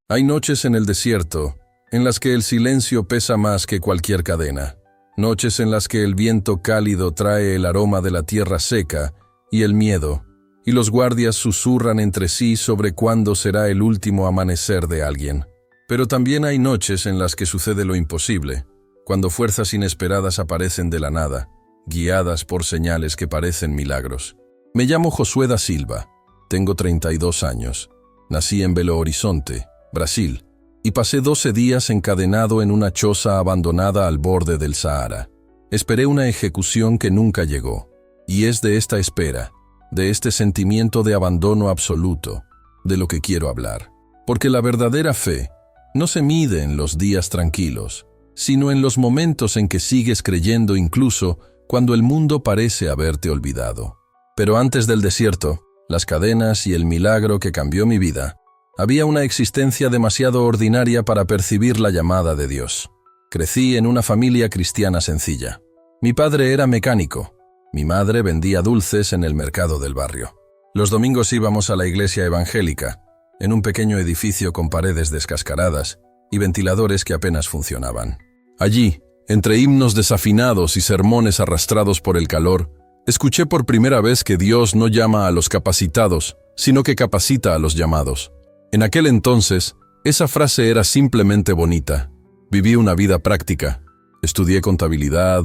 Hay noches en el desierto en las que el silencio pesa más que cualquier cadena. Noches en las que el viento cálido trae el aroma de la tierra seca y el miedo, y los guardias susurran entre sí sobre cuándo será el último amanecer de alguien. Pero también hay noches en las que sucede lo imposible, cuando fuerzas inesperadas aparecen de la nada, guiadas por señales que parecen milagros. Me llamo Josué da Silva, tengo 32 años, nací en Belo Horizonte, Brasil, y pasé 12 días encadenado en una choza abandonada al borde del Sahara. Esperé una ejecución que nunca llegó, y es de esta espera, de este sentimiento de abandono absoluto, de lo que quiero hablar. Porque la verdadera fe no se mide en los días tranquilos, sino en los momentos en que sigues creyendo incluso cuando el mundo parece haberte olvidado. Pero antes del desierto, las cadenas y el milagro que cambió mi vida, había una existencia demasiado ordinaria para percibir la llamada de Dios. Crecí en una familia cristiana sencilla. Mi padre era mecánico. Mi madre vendía dulces en el mercado del barrio. Los domingos íbamos a la iglesia evangélica, en un pequeño edificio con paredes descascaradas y ventiladores que apenas funcionaban. Allí, entre himnos desafinados y sermones arrastrados por el calor, escuché por primera vez que Dios no llama a los capacitados, sino que capacita a los llamados. En aquel entonces, esa frase era simplemente bonita. Viví una vida práctica. Estudié contabilidad,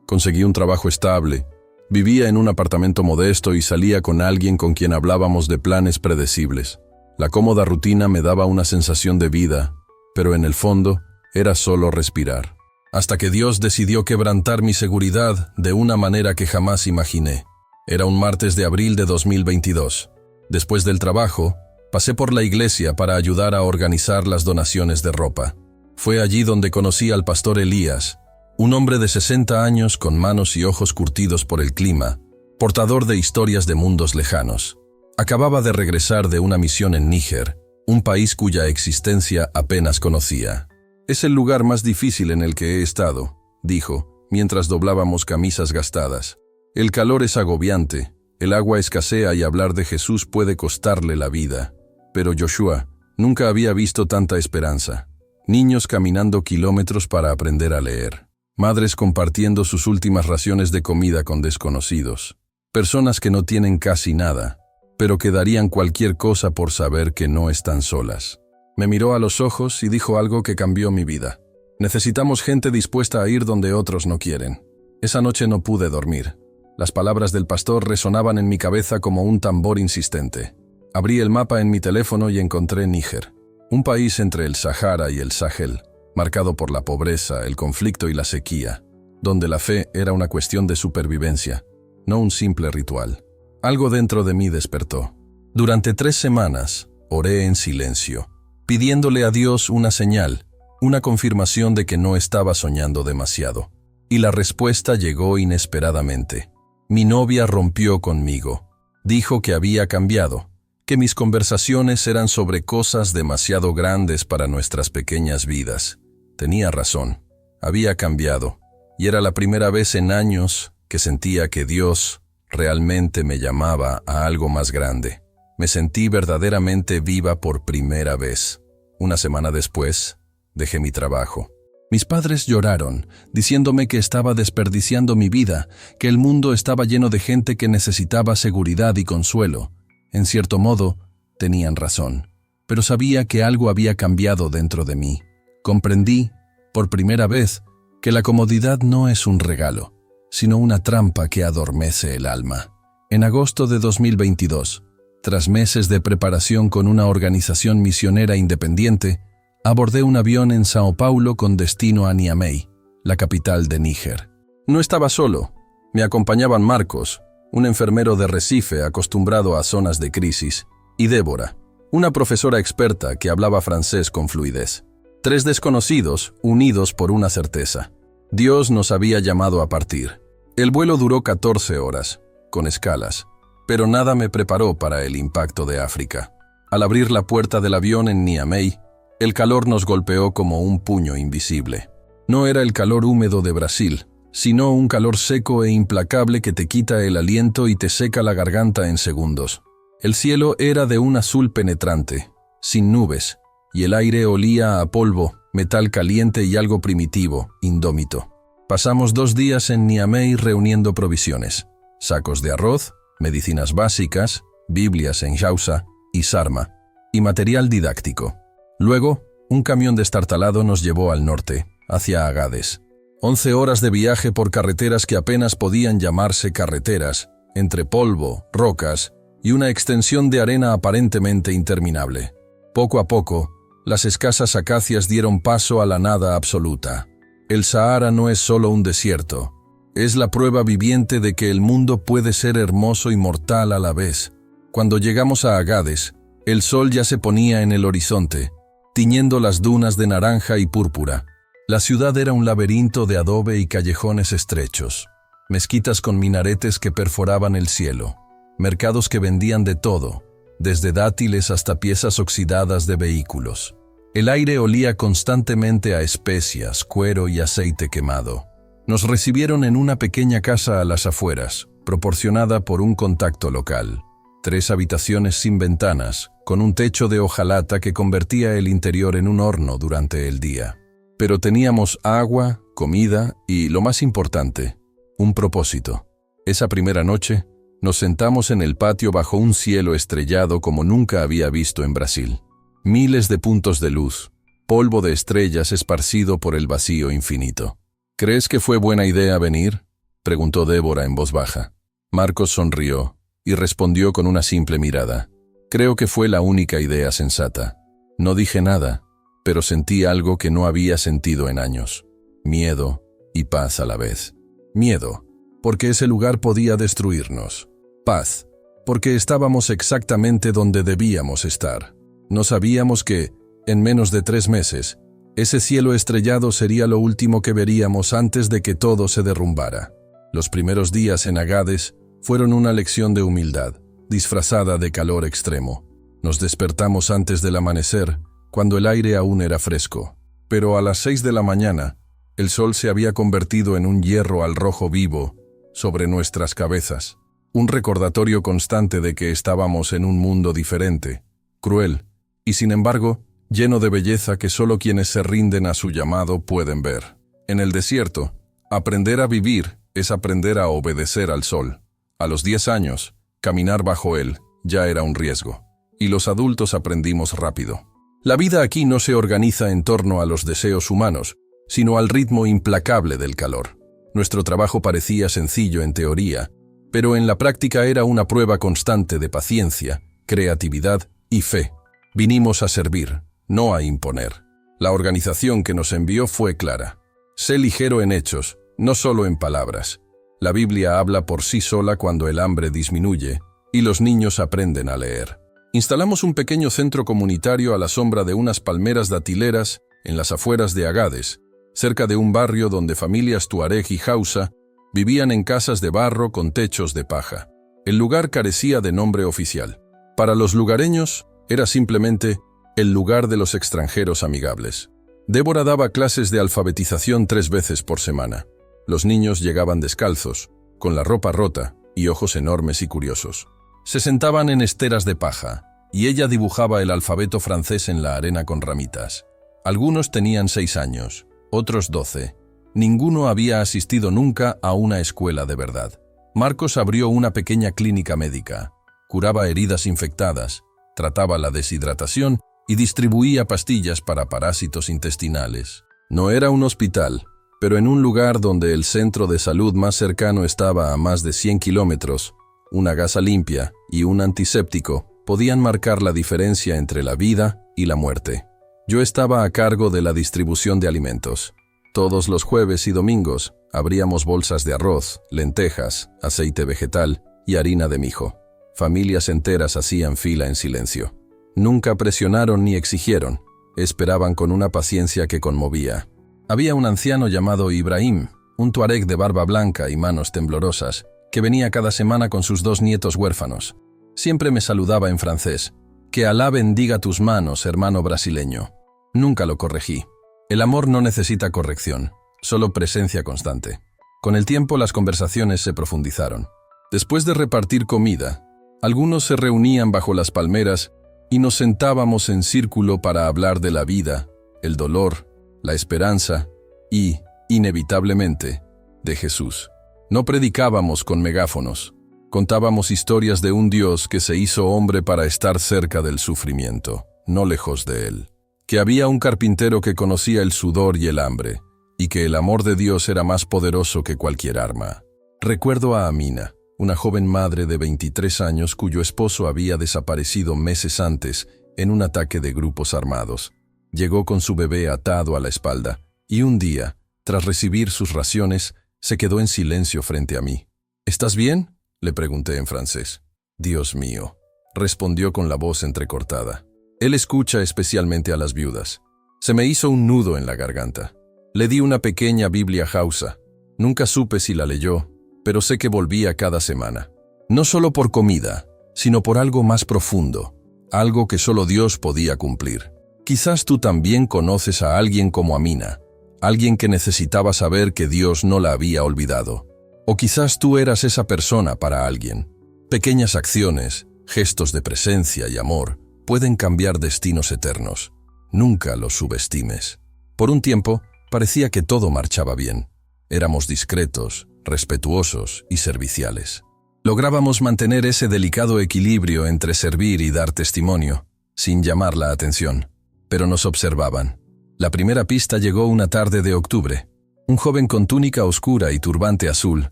conseguí un trabajo estable, vivía en un apartamento modesto y salía con alguien con quien hablábamos de planes predecibles. La cómoda rutina me daba una sensación de vida, pero en el fondo era solo respirar. Hasta que Dios decidió quebrantar mi seguridad de una manera que jamás imaginé. Era un martes de abril de 2022. Después del trabajo, pasé por la iglesia para ayudar a organizar las donaciones de ropa. Fue allí donde conocí al pastor Elías, un hombre de 60 años con manos y ojos curtidos por el clima, portador de historias de mundos lejanos. Acababa de regresar de una misión en Níger, un país cuya existencia apenas conocía. «Es el lugar más difícil en el que he estado», dijo, mientras doblábamos camisas gastadas. «El calor es agobiante, el agua escasea y hablar de Jesús puede costarle la vida». Pero Joshua nunca había visto tanta esperanza. Niños caminando kilómetros para aprender a leer. Madres compartiendo sus últimas raciones de comida con desconocidos. Personas que no tienen casi nada, pero que darían cualquier cosa por saber que no están solas. Me miró a los ojos y dijo algo que cambió mi vida. Necesitamos gente dispuesta a ir donde otros no quieren. Esa noche no pude dormir. Las palabras del pastor resonaban en mi cabeza como un tambor insistente. Abrí el mapa en mi teléfono y encontré Níger, un país entre el Sahara y el Sahel, marcado por la pobreza, el conflicto y la sequía, donde la fe era una cuestión de supervivencia, no un simple ritual. Algo dentro de mí despertó. Durante 3 semanas, oré en silencio, pidiéndole a Dios una señal, una confirmación de que no estaba soñando demasiado. Y la respuesta llegó inesperadamente. Mi novia rompió conmigo. Dijo que había cambiado, que mis conversaciones eran sobre cosas demasiado grandes para nuestras pequeñas vidas. Tenía razón, había cambiado, y era la primera vez en años que sentía que Dios realmente me llamaba a algo más grande. Me sentí verdaderamente viva por primera vez. Una semana después, dejé mi trabajo. Mis padres lloraron, diciéndome que estaba desperdiciando mi vida, que el mundo estaba lleno de gente que necesitaba seguridad y consuelo. En cierto modo, tenían razón, pero sabía que algo había cambiado dentro de mí. Comprendí, por primera vez, que la comodidad no es un regalo, sino una trampa que adormece el alma. En agosto de 2022, tras meses de preparación con una organización misionera independiente, abordé un avión en Sao Paulo con destino a Niamey, la capital de Níger. No estaba solo, me acompañaban Marcos, un enfermero de Recife acostumbrado a zonas de crisis, y Débora, una profesora experta que hablaba francés con fluidez. 3 desconocidos, unidos por una certeza. Dios nos había llamado a partir. El vuelo duró 14 horas, con escalas, pero nada me preparó para el impacto de África. Al abrir la puerta del avión en Niamey, el calor nos golpeó como un puño invisible. No era el calor húmedo de Brasil, sino un calor seco e implacable que te quita el aliento y te seca la garganta en segundos. El cielo era de un azul penetrante, sin nubes, y el aire olía a polvo, metal caliente y algo primitivo, indómito. Pasamos 2 días en Niamey reuniendo provisiones, sacos de arroz, medicinas básicas, Biblias en Hausa y Sarma, y material didáctico. Luego, un camión destartalado nos llevó al norte, hacia Agades. 11 horas de viaje por carreteras que apenas podían llamarse carreteras, entre polvo, rocas y una extensión de arena aparentemente interminable. Poco a poco, las escasas acacias dieron paso a la nada absoluta. El Sahara no es solo un desierto, es la prueba viviente de que el mundo puede ser hermoso y mortal a la vez. Cuando llegamos a Agades, el sol ya se ponía en el horizonte, tiñendo las dunas de naranja y púrpura. La ciudad era un laberinto de adobe y callejones estrechos, mezquitas con minaretes que perforaban el cielo, mercados que vendían de todo, desde dátiles hasta piezas oxidadas de vehículos. El aire olía constantemente a especias, cuero y aceite quemado. Nos recibieron en una pequeña casa a las afueras, proporcionada por un contacto local. 3 habitaciones sin ventanas, con un techo de hojalata que convertía el interior en un horno durante el día. Pero teníamos agua, comida y, lo más importante, un propósito. Esa primera noche, nos sentamos en el patio bajo un cielo estrellado como nunca había visto en Brasil. Miles de puntos de luz, polvo de estrellas esparcido por el vacío infinito. ¿Crees que fue buena idea venir?, preguntó Débora en voz baja. Marcos sonrió y respondió con una simple mirada. Creo que fue la única idea sensata. No dije nada, pero sentí algo que no había sentido en años. Miedo y paz a la vez. Miedo, porque ese lugar podía destruirnos. Paz, porque estábamos exactamente donde debíamos estar. No sabíamos que, en menos de 3 meses, ese cielo estrellado sería lo último que veríamos antes de que todo se derrumbara. Los primeros días en Agades fueron una lección de humildad, disfrazada de calor extremo. Nos despertamos antes del amanecer, cuando el aire aún era fresco. Pero a las 6 de la mañana, el sol se había convertido en un hierro al rojo vivo sobre nuestras cabezas. Un recordatorio constante de que estábamos en un mundo diferente, cruel, y sin embargo, lleno de belleza que solo quienes se rinden a su llamado pueden ver. En el desierto, aprender a vivir es aprender a obedecer al sol. A los 10 años, caminar bajo él ya era un riesgo. Y los adultos aprendimos rápido. La vida aquí no se organiza en torno a los deseos humanos, sino al ritmo implacable del calor. Nuestro trabajo parecía sencillo en teoría, pero en la práctica era una prueba constante de paciencia, creatividad y fe. Vinimos a servir, no a imponer. La organización que nos envió fue clara. Sé ligero en hechos, no solo en palabras. La Biblia habla por sí sola cuando el hambre disminuye y los niños aprenden a leer. Instalamos un pequeño centro comunitario a la sombra de unas palmeras datileras en las afueras de Agades, cerca de un barrio donde familias tuareg y hausa vivían en casas de barro con techos de paja. El lugar carecía de nombre oficial. Para los lugareños, era simplemente el lugar de los extranjeros amigables. Débora daba clases de alfabetización 3 veces por semana. Los niños llegaban descalzos, con la ropa rota y ojos enormes y curiosos. Se sentaban en esteras de paja, y ella dibujaba el alfabeto francés en la arena con ramitas. Algunos tenían 6 años, otros 12. Ninguno había asistido nunca a una escuela de verdad. Marcos abrió una pequeña clínica médica, curaba heridas infectadas, trataba la deshidratación y distribuía pastillas para parásitos intestinales. No era un hospital, pero en un lugar donde el centro de salud más cercano estaba a más de 100 kilómetros, una gasa limpia y un antiséptico podían marcar la diferencia entre la vida y la muerte. Yo estaba a cargo de la distribución de alimentos. Todos los jueves y domingos abríamos bolsas de arroz, lentejas, aceite vegetal y harina de mijo. Familias enteras hacían fila en silencio. Nunca presionaron ni exigieron, esperaban con una paciencia que conmovía. Había un anciano llamado Ibrahim, un tuareg de barba blanca y manos temblorosas, que venía cada semana con sus 2 nietos huérfanos. Siempre me saludaba en francés. «Que Alá bendiga tus manos, hermano brasileño». Nunca lo corregí. El amor no necesita corrección, solo presencia constante. Con el tiempo las conversaciones se profundizaron. Después de repartir comida, algunos se reunían bajo las palmeras y nos sentábamos en círculo para hablar de la vida, el dolor, la esperanza y, inevitablemente, de Jesús. No predicábamos con megáfonos, contábamos historias de un Dios que se hizo hombre para estar cerca del sufrimiento, no lejos de él. Que había un carpintero que conocía el sudor y el hambre, y que el amor de Dios era más poderoso que cualquier arma. Recuerdo a Amina, una joven madre de 23 años cuyo esposo había desaparecido meses antes en un ataque de grupos armados. Llegó con su bebé atado a la espalda, y un día, tras recibir sus raciones, se quedó en silencio frente a mí. ¿Estás bien?, le pregunté en francés. Dios mío, respondió con la voz entrecortada. Él escucha especialmente a las viudas. Se me hizo un nudo en la garganta. Le di una pequeña Biblia Hausa. Nunca supe si la leyó, pero sé que volvía cada semana. No solo por comida, sino por algo más profundo, algo que solo Dios podía cumplir. Quizás tú también conoces a alguien como Amina, alguien que necesitaba saber que Dios no la había olvidado. O quizás tú eras esa persona para alguien. Pequeñas acciones, gestos de presencia y amor pueden cambiar destinos eternos. Nunca los subestimes. Por un tiempo, parecía que todo marchaba bien. Éramos discretos, respetuosos y serviciales. Lográbamos mantener ese delicado equilibrio entre servir y dar testimonio, sin llamar la atención. Pero nos observaban. La primera pista llegó una tarde de octubre. Un joven con túnica oscura y turbante azul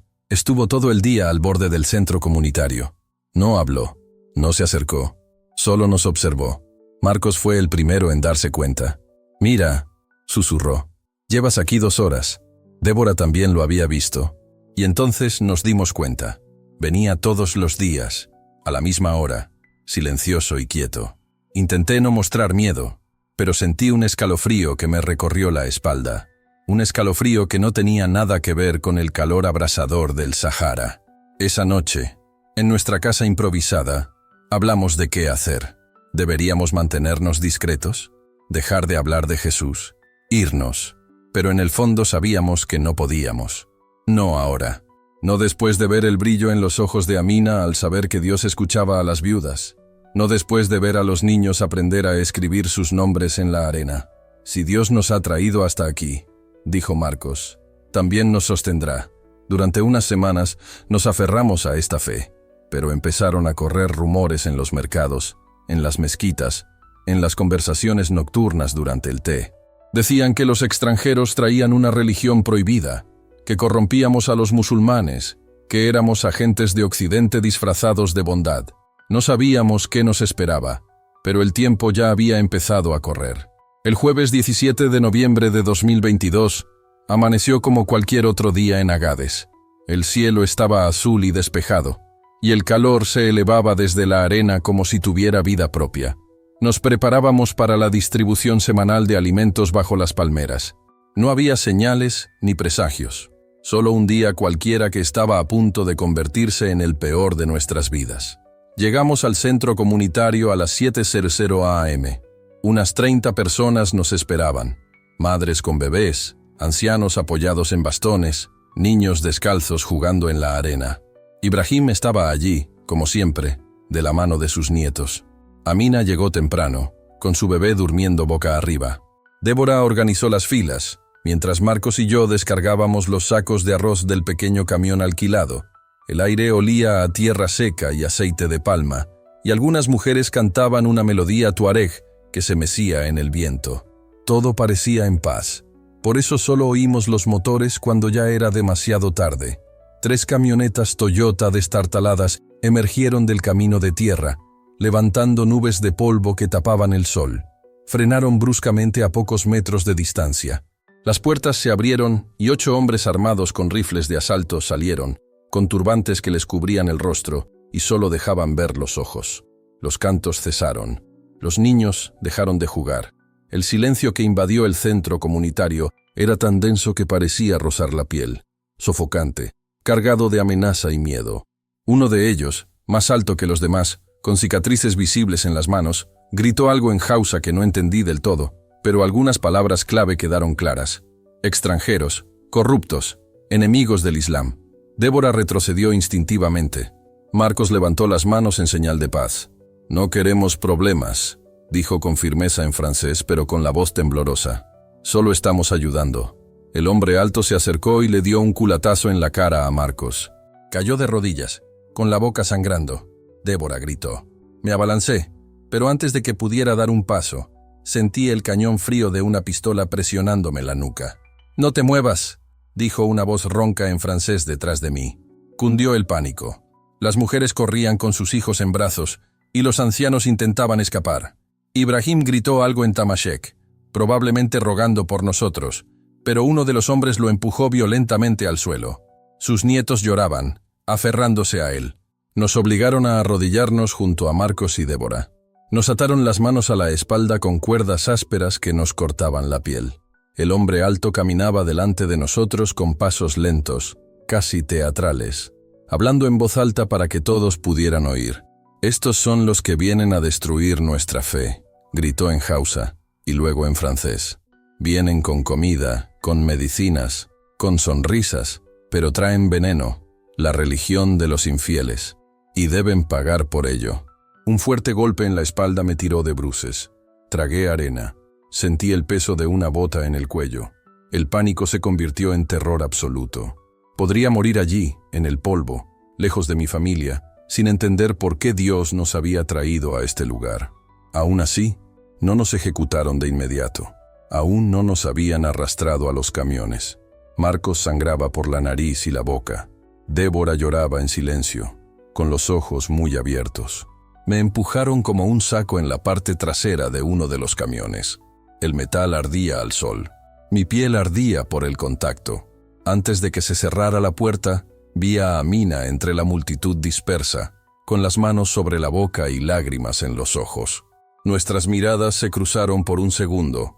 estuvo todo el día al borde del centro comunitario. No habló, no se acercó, solo nos observó. Marcos fue el primero en darse cuenta. «Mira», susurró, «llevas aquí 2 horas». Débora también lo había visto. Y entonces nos dimos cuenta. Venía todos los días, a la misma hora, silencioso y quieto. Intenté no mostrar miedo, pero sentí un escalofrío que me recorrió la espalda. Un escalofrío que no tenía nada que ver con el calor abrasador del Sahara. Esa noche, en nuestra casa improvisada, hablamos de qué hacer. ¿Deberíamos mantenernos discretos? ¿Dejar de hablar de Jesús? ¿Irnos? Pero en el fondo sabíamos que no podíamos. No ahora. No después de ver el brillo en los ojos de Amina al saber que Dios escuchaba a las viudas. No después de ver a los niños aprender a escribir sus nombres en la arena. Si Dios nos ha traído hasta aquí, dijo Marcos, también nos sostendrá. Durante unas semanas nos aferramos a esta fe, pero empezaron a correr rumores en los mercados, en las mezquitas, en las conversaciones nocturnas durante el té. Decían que los extranjeros traían una religión prohibida, que corrompíamos a los musulmanes, que éramos agentes de Occidente disfrazados de bondad. No sabíamos qué nos esperaba, pero el tiempo ya había empezado a correr. El jueves 17 de noviembre de 2022, amaneció como cualquier otro día en Agades. El cielo estaba azul y despejado, y el calor se elevaba desde la arena como si tuviera vida propia. Nos preparábamos para la distribución semanal de alimentos bajo las palmeras. No había señales ni presagios, solo un día cualquiera que estaba a punto de convertirse en el peor de nuestras vidas. Llegamos al centro comunitario a las 7:00 am. Unas 30 personas nos esperaban. Madres con bebés, ancianos apoyados en bastones, niños descalzos jugando en la arena. Ibrahim estaba allí, como siempre, de la mano de sus nietos. Amina llegó temprano, con su bebé durmiendo boca arriba. Débora organizó las filas, mientras Marcos y yo descargábamos los sacos de arroz del pequeño camión alquilado. El aire olía a tierra seca y aceite de palma, y algunas mujeres cantaban una melodía tuareg que se mecía en el viento. Todo parecía en paz. Por eso solo oímos los motores cuando ya era demasiado tarde. 3 camionetas Toyota destartaladas emergieron del camino de tierra, levantando nubes de polvo que tapaban el sol. Frenaron bruscamente a pocos metros de distancia. Las puertas se abrieron y 8 hombres armados con rifles de asalto salieron, con turbantes que les cubrían el rostro y solo dejaban ver los ojos. Los cantos cesaron. Los niños dejaron de jugar. El silencio que invadió el centro comunitario era tan denso que parecía rozar la piel, sofocante, cargado de amenaza y miedo. Uno de ellos, más alto que los demás, con cicatrices visibles en las manos, gritó algo en Hausa que no entendí del todo, pero algunas palabras clave quedaron claras. Extranjeros, corruptos, enemigos del Islam. Débora retrocedió instintivamente. Marcos levantó las manos en señal de paz. No queremos problemas, dijo con firmeza en francés, pero con la voz temblorosa. Solo estamos ayudando. El hombre alto se acercó y le dio un culatazo en la cara a Marcos. Cayó de rodillas, con la boca sangrando. Débora gritó. Me abalancé, pero antes de que pudiera dar un paso, sentí el cañón frío de una pistola presionándome la nuca. «No te muevas», dijo una voz ronca en francés detrás de mí. Cundió el pánico. Las mujeres corrían con sus hijos en brazos y los ancianos intentaban escapar. Ibrahim gritó algo en tamashek, probablemente rogando por nosotros, pero uno de los hombres lo empujó violentamente al suelo. Sus nietos lloraban, aferrándose a él. Nos obligaron a arrodillarnos junto a Marcos y Débora. Nos ataron las manos a la espalda con cuerdas ásperas que nos cortaban la piel. El hombre alto caminaba delante de nosotros con pasos lentos, casi teatrales, hablando en voz alta para que todos pudieran oír. «Estos son los que vienen a destruir nuestra fe», gritó en Hausa y luego en francés. «Vienen con comida, con medicinas, con sonrisas, pero traen veneno, la religión de los infieles, y deben pagar por ello». Un fuerte golpe en la espalda me tiró de bruces. Tragué arena. Sentí el peso de una bota en el cuello. El pánico se convirtió en terror absoluto. Podría morir allí, en el polvo, lejos de mi familia, sin entender por qué Dios nos había traído a este lugar. Aún así, no nos ejecutaron de inmediato. Aún no nos habían arrastrado a los camiones. Marcos sangraba por la nariz y la boca. Débora lloraba en silencio, con los ojos muy abiertos. Me empujaron como un saco en la parte trasera de uno de los camiones. El metal ardía al sol. Mi piel ardía por el contacto. Antes de que se cerrara la puerta, vi a Amina entre la multitud dispersa, con las manos sobre la boca y lágrimas en los ojos. Nuestras miradas se cruzaron por un segundo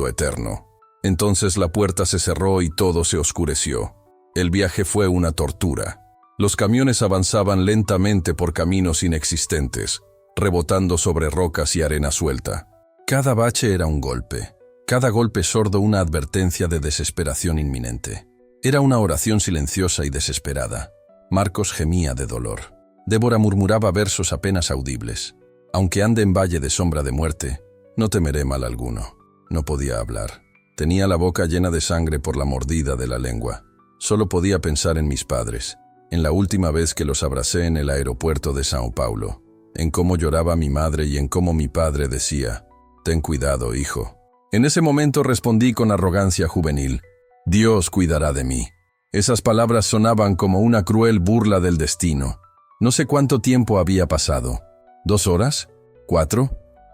eterno. Entonces la puerta se cerró y todo se oscureció. El viaje fue una tortura. Los camiones avanzaban lentamente por caminos inexistentes, rebotando sobre rocas y arena suelta. Cada bache era un golpe, cada golpe sordo una advertencia de desesperación inminente. Era una oración silenciosa y desesperada. Marcos gemía de dolor. Débora murmuraba versos apenas audibles. Aunque ande en valle de sombra de muerte, no temeré mal alguno. No podía hablar. Tenía la boca llena de sangre por la mordida de la lengua. Solo podía pensar en mis padres, en la última vez que los abracé en el aeropuerto de São Paulo, en cómo lloraba mi madre y en cómo mi padre decía: «Ten cuidado, hijo». En ese momento respondí con arrogancia juvenil: «Dios cuidará de mí». Esas palabras sonaban como una cruel burla del destino. No sé cuánto tiempo había pasado. ¿2 horas? ¿4?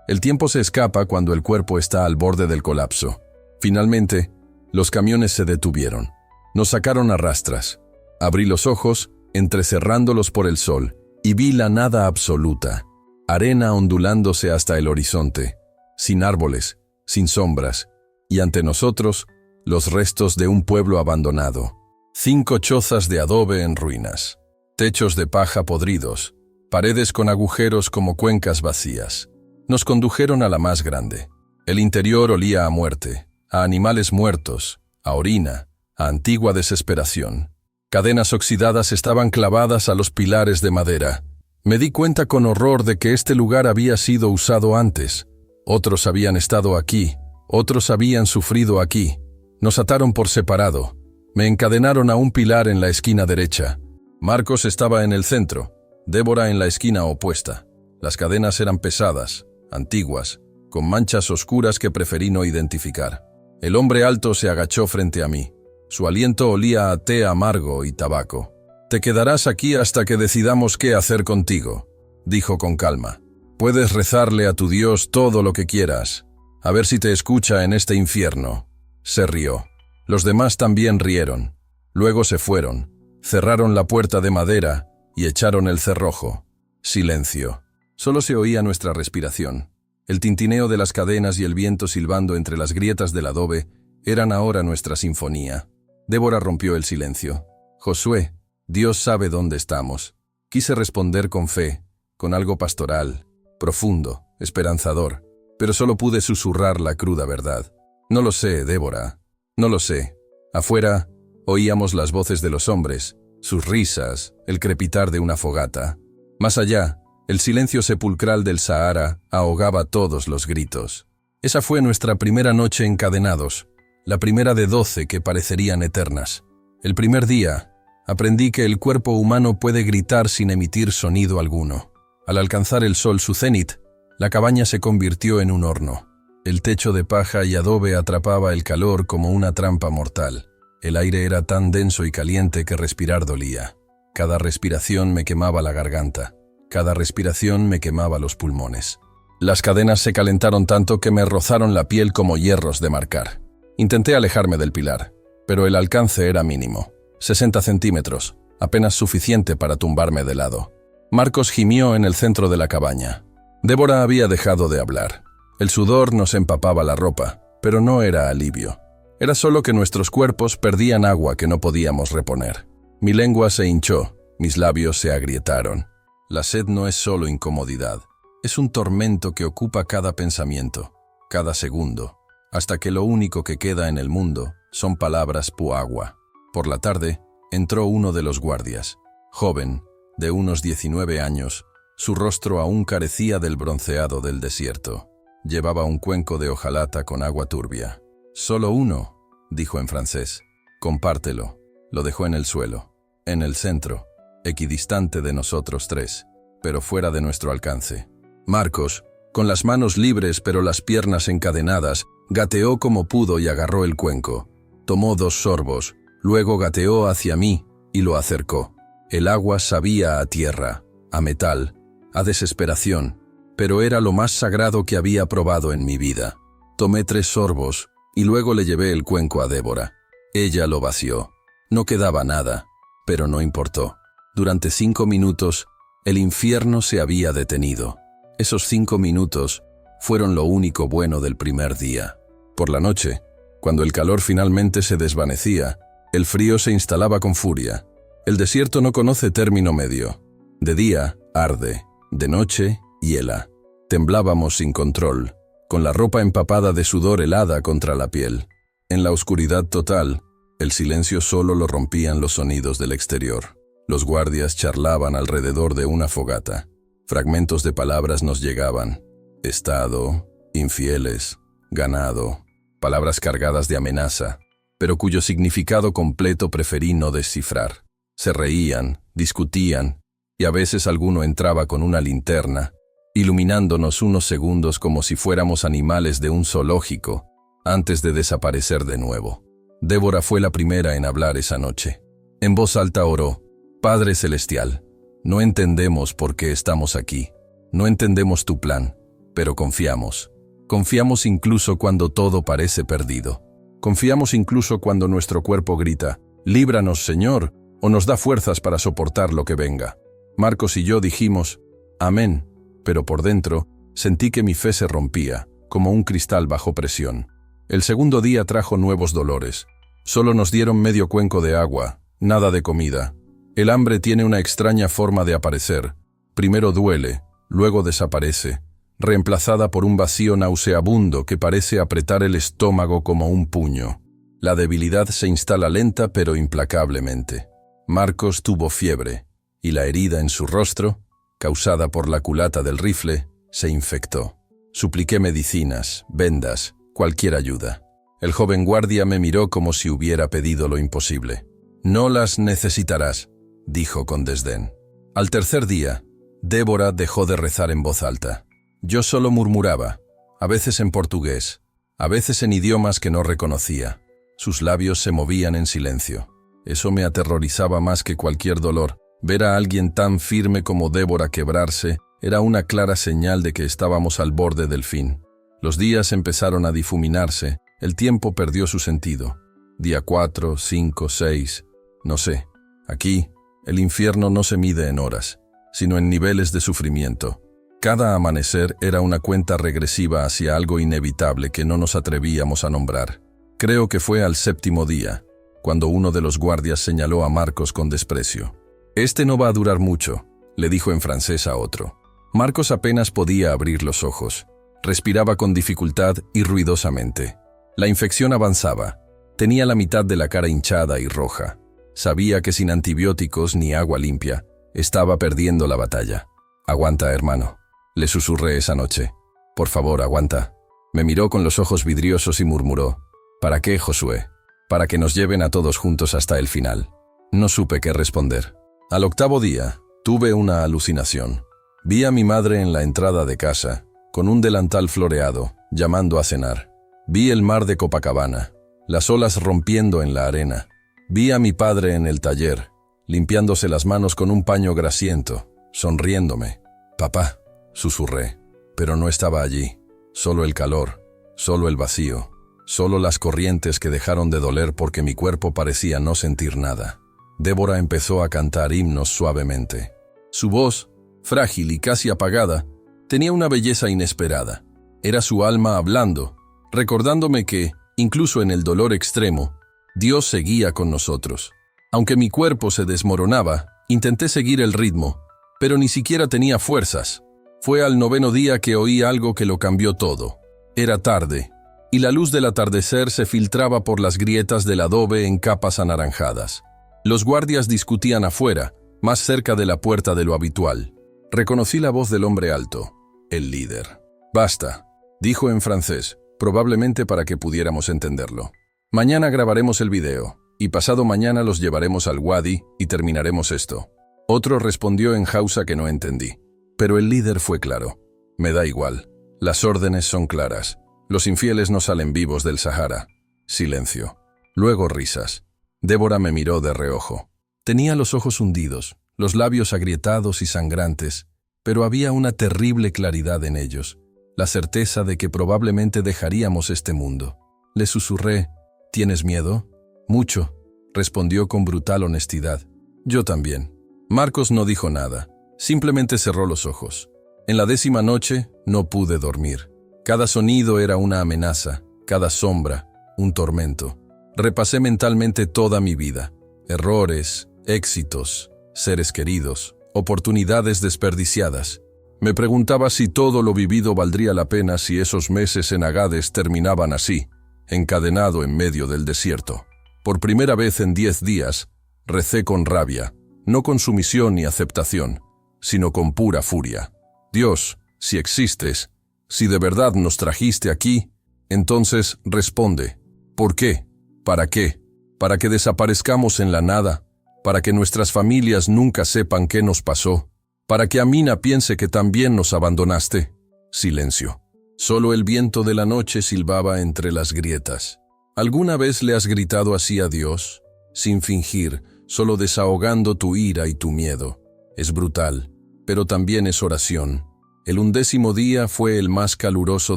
El tiempo se escapa cuando el cuerpo está al borde del colapso. Finalmente, los camiones se detuvieron. Nos sacaron a rastras. Abrí los ojos, entrecerrándolos por el sol, y vi la nada absoluta. Arena ondulándose hasta el horizonte, sin árboles, sin sombras, y ante nosotros, los restos de un pueblo abandonado. 5 chozas de adobe en ruinas, techos de paja podridos, paredes con agujeros como cuencas vacías. Nos condujeron a la más grande. El interior olía a muerte, a animales muertos, a orina, a antigua desesperación. Cadenas oxidadas estaban clavadas a los pilares de madera. Me di cuenta con horror de que este lugar había sido usado antes. Otros habían estado aquí, otros habían sufrido aquí. Nos ataron por separado. Me encadenaron a un pilar en la esquina derecha. Marcos estaba en el centro, Débora en la esquina opuesta. Las cadenas eran pesadas, antiguas, con manchas oscuras que preferí no identificar. El hombre alto se agachó frente a mí. Su aliento olía a té amargo y tabaco. «Te quedarás aquí hasta que decidamos qué hacer contigo», dijo con calma. «Puedes rezarle a tu Dios todo lo que quieras. A ver si te escucha en este infierno». Se rió. Los demás también rieron. Luego se fueron. Cerraron la puerta de madera y echaron el cerrojo. Silencio. Solo se oía nuestra respiración. El tintineo de las cadenas y el viento silbando entre las grietas del adobe eran ahora nuestra sinfonía. Débora rompió el silencio. «Josué, Dios sabe dónde estamos». Quise responder con fe, con algo pastoral, profundo, esperanzador, pero solo pude susurrar la cruda verdad. «No lo sé, Débora, no lo sé». Afuera, oíamos las voces de los hombres, sus risas, el crepitar de una fogata. Más allá, El silencio sepulcral del Sahara ahogaba todos los gritos. Esa fue nuestra primera noche encadenados, la primera de 12 que parecerían eternas. El primer día, aprendí que el cuerpo humano puede gritar sin emitir sonido alguno. Al alcanzar el sol su cenit, la cabaña se convirtió en un horno. El techo de paja y adobe atrapaba el calor como una trampa mortal. El aire era tan denso y caliente que respirar dolía. Cada respiración me quemaba la garganta. Cada respiración me quemaba los pulmones. Las cadenas se calentaron tanto que me rozaron la piel como hierros de marcar. Intenté alejarme del pilar, pero el alcance era mínimo. 60 centímetros, apenas suficiente para tumbarme de lado. Marcos gimió en el centro de la cabaña. Débora había dejado de hablar. El sudor nos empapaba la ropa, pero no era alivio. Era solo que nuestros cuerpos perdían agua que no podíamos reponer. Mi lengua se hinchó, mis labios se agrietaron. La sed no es solo incomodidad, es un tormento que ocupa cada pensamiento, cada segundo, hasta que lo único que queda en el mundo son palabras agua. Por la tarde, entró uno de los guardias, joven, de unos 19 años, su rostro aún carecía del bronceado del desierto. Llevaba un cuenco de hojalata con agua turbia. «Solo uno», dijo en francés. «Compártelo». Lo dejó en el suelo, en el centro, equidistante de nosotros tres, pero fuera de nuestro alcance. Marcos, con las manos libres pero las piernas encadenadas, gateó como pudo y agarró el cuenco. Tomó 2 sorbos, luego gateó hacia mí y lo acercó. El agua sabía a tierra, a metal, a desesperación, pero era lo más sagrado que había probado en mi vida. Tomé 3 sorbos y luego le llevé el cuenco a Débora. Ella lo vació. No quedaba nada, pero no importó. Durante 5 minutos, el infierno se había detenido. Esos 5 minutos fueron lo único bueno del primer día. Por la noche, cuando el calor finalmente se desvanecía, el frío se instalaba con furia. El desierto no conoce término medio. De día, arde. De noche, hiela. Temblábamos sin control, con la ropa empapada de sudor helada contra la piel. En la oscuridad total, el silencio solo lo rompían los sonidos del exterior. Los guardias charlaban alrededor de una fogata. Fragmentos de palabras nos llegaban. Estado, infieles, ganado, palabras cargadas de amenaza, pero cuyo significado completo preferí no descifrar. Se reían, discutían, y a veces alguno entraba con una linterna, iluminándonos unos segundos como si fuéramos animales de un zoológico, antes de desaparecer de nuevo. Débora fue la primera en hablar esa noche. En voz alta oró: «Padre Celestial, no entendemos por qué estamos aquí, no entendemos tu plan, pero confiamos. Confiamos incluso cuando todo parece perdido. Confiamos incluso cuando nuestro cuerpo grita: líbranos, Señor, o nos da fuerzas para soportar lo que venga». Marcos y yo dijimos: «Amén», pero por dentro sentí que mi fe se rompía, como un cristal bajo presión. El segundo día trajo nuevos dolores. Solo nos dieron medio cuenco de agua, nada de comida. El hambre tiene una extraña forma de aparecer. Primero duele, luego desaparece, reemplazada por un vacío nauseabundo que parece apretar el estómago como un puño. La debilidad se instala lenta pero implacablemente. Marcos tuvo fiebre, y la herida en su rostro, causada por la culata del rifle, se infectó. Supliqué medicinas, vendas, cualquier ayuda. El joven guardia me miró como si hubiera pedido lo imposible. «No las necesitarás», dijo con desdén. Al tercer día, Débora dejó de rezar en voz alta. Yo solo murmuraba, a veces en portugués, a veces en idiomas que no reconocía. Sus labios se movían en silencio. Eso me aterrorizaba más que cualquier dolor. Ver a alguien tan firme como Débora quebrarse era una clara señal de que estábamos al borde del fin. Los días empezaron a difuminarse, el tiempo perdió su sentido. Día 4, 5, 6, no sé. Aquí, el infierno no se mide en horas, sino en niveles de sufrimiento. Cada amanecer era una cuenta regresiva hacia algo inevitable que no nos atrevíamos a nombrar. Creo que fue al 7º día, cuando uno de los guardias señaló a Marcos con desprecio. «Este no va a durar mucho», le dijo en francés a otro. Marcos apenas podía abrir los ojos. Respiraba con dificultad y ruidosamente. La infección avanzaba. Tenía la mitad de la cara hinchada y roja. Sabía que sin antibióticos ni agua limpia, estaba perdiendo la batalla. Aguanta, hermano. Le susurré esa noche. Por favor, aguanta. Me miró con los ojos vidriosos y murmuró: ¿Para qué, Josué? Para que nos lleven a todos juntos hasta el final. No supe qué responder. Al 8º día, tuve una alucinación. Vi a mi madre en la entrada de casa, con un delantal floreado, llamando a cenar. Vi el mar de Copacabana, las olas rompiendo en la arena. Vi a mi padre en el taller, limpiándose las manos con un paño grasiento, sonriéndome. «Papá», susurré, pero no estaba allí. Solo el calor, solo el vacío, solo las corrientes que dejaron de doler porque mi cuerpo parecía no sentir nada. Débora empezó a cantar himnos suavemente. Su voz, frágil y casi apagada, tenía una belleza inesperada. Era su alma hablando, recordándome que, incluso en el dolor extremo, Dios seguía con nosotros. Aunque mi cuerpo se desmoronaba, intenté seguir el ritmo, pero ni siquiera tenía fuerzas. Fue al 9º día que oí algo que lo cambió todo. Era tarde, y la luz del atardecer se filtraba por las grietas del adobe en capas anaranjadas. Los guardias discutían afuera, más cerca de la puerta de lo habitual. Reconocí la voz del hombre alto, el líder. «Basta», dijo en francés, probablemente para que pudiéramos entenderlo. «Mañana grabaremos el video, y pasado mañana los llevaremos al Wadi y terminaremos esto». Otro respondió en hausa que no entendí. Pero el líder fue claro. «Me da igual. Las órdenes son claras. Los infieles no salen vivos del Sahara». Silencio. Luego risas. Débora me miró de reojo. Tenía los ojos hundidos, los labios agrietados y sangrantes, pero había una terrible claridad en ellos, la certeza de que probablemente dejaríamos este mundo. Le susurré: «¿Tienes miedo?» «Mucho», respondió con brutal honestidad. «Yo también». Marcos no dijo nada, simplemente cerró los ojos. En la 10ª noche no pude dormir. Cada sonido era una amenaza, cada sombra, un tormento. Repasé mentalmente toda mi vida: errores, éxitos, seres queridos, oportunidades desperdiciadas. Me preguntaba si todo lo vivido valdría la pena si esos meses en Agades terminaban así, encadenado en medio del desierto. Por primera vez en 10 días, recé con rabia, no con sumisión ni aceptación, sino con pura furia. «Dios, si existes, si de verdad nos trajiste aquí, entonces responde. ¿Por qué? ¿Para qué? ¿Para que desaparezcamos en la nada? ¿Para que nuestras familias nunca sepan qué nos pasó? ¿Para que Amina piense que también nos abandonaste?» Silencio. Solo el viento de la noche silbaba entre las grietas. ¿Alguna vez le has gritado así a Dios? Sin fingir, solo desahogando tu ira y tu miedo. Es brutal, pero también es oración. El 11º día fue el más caluroso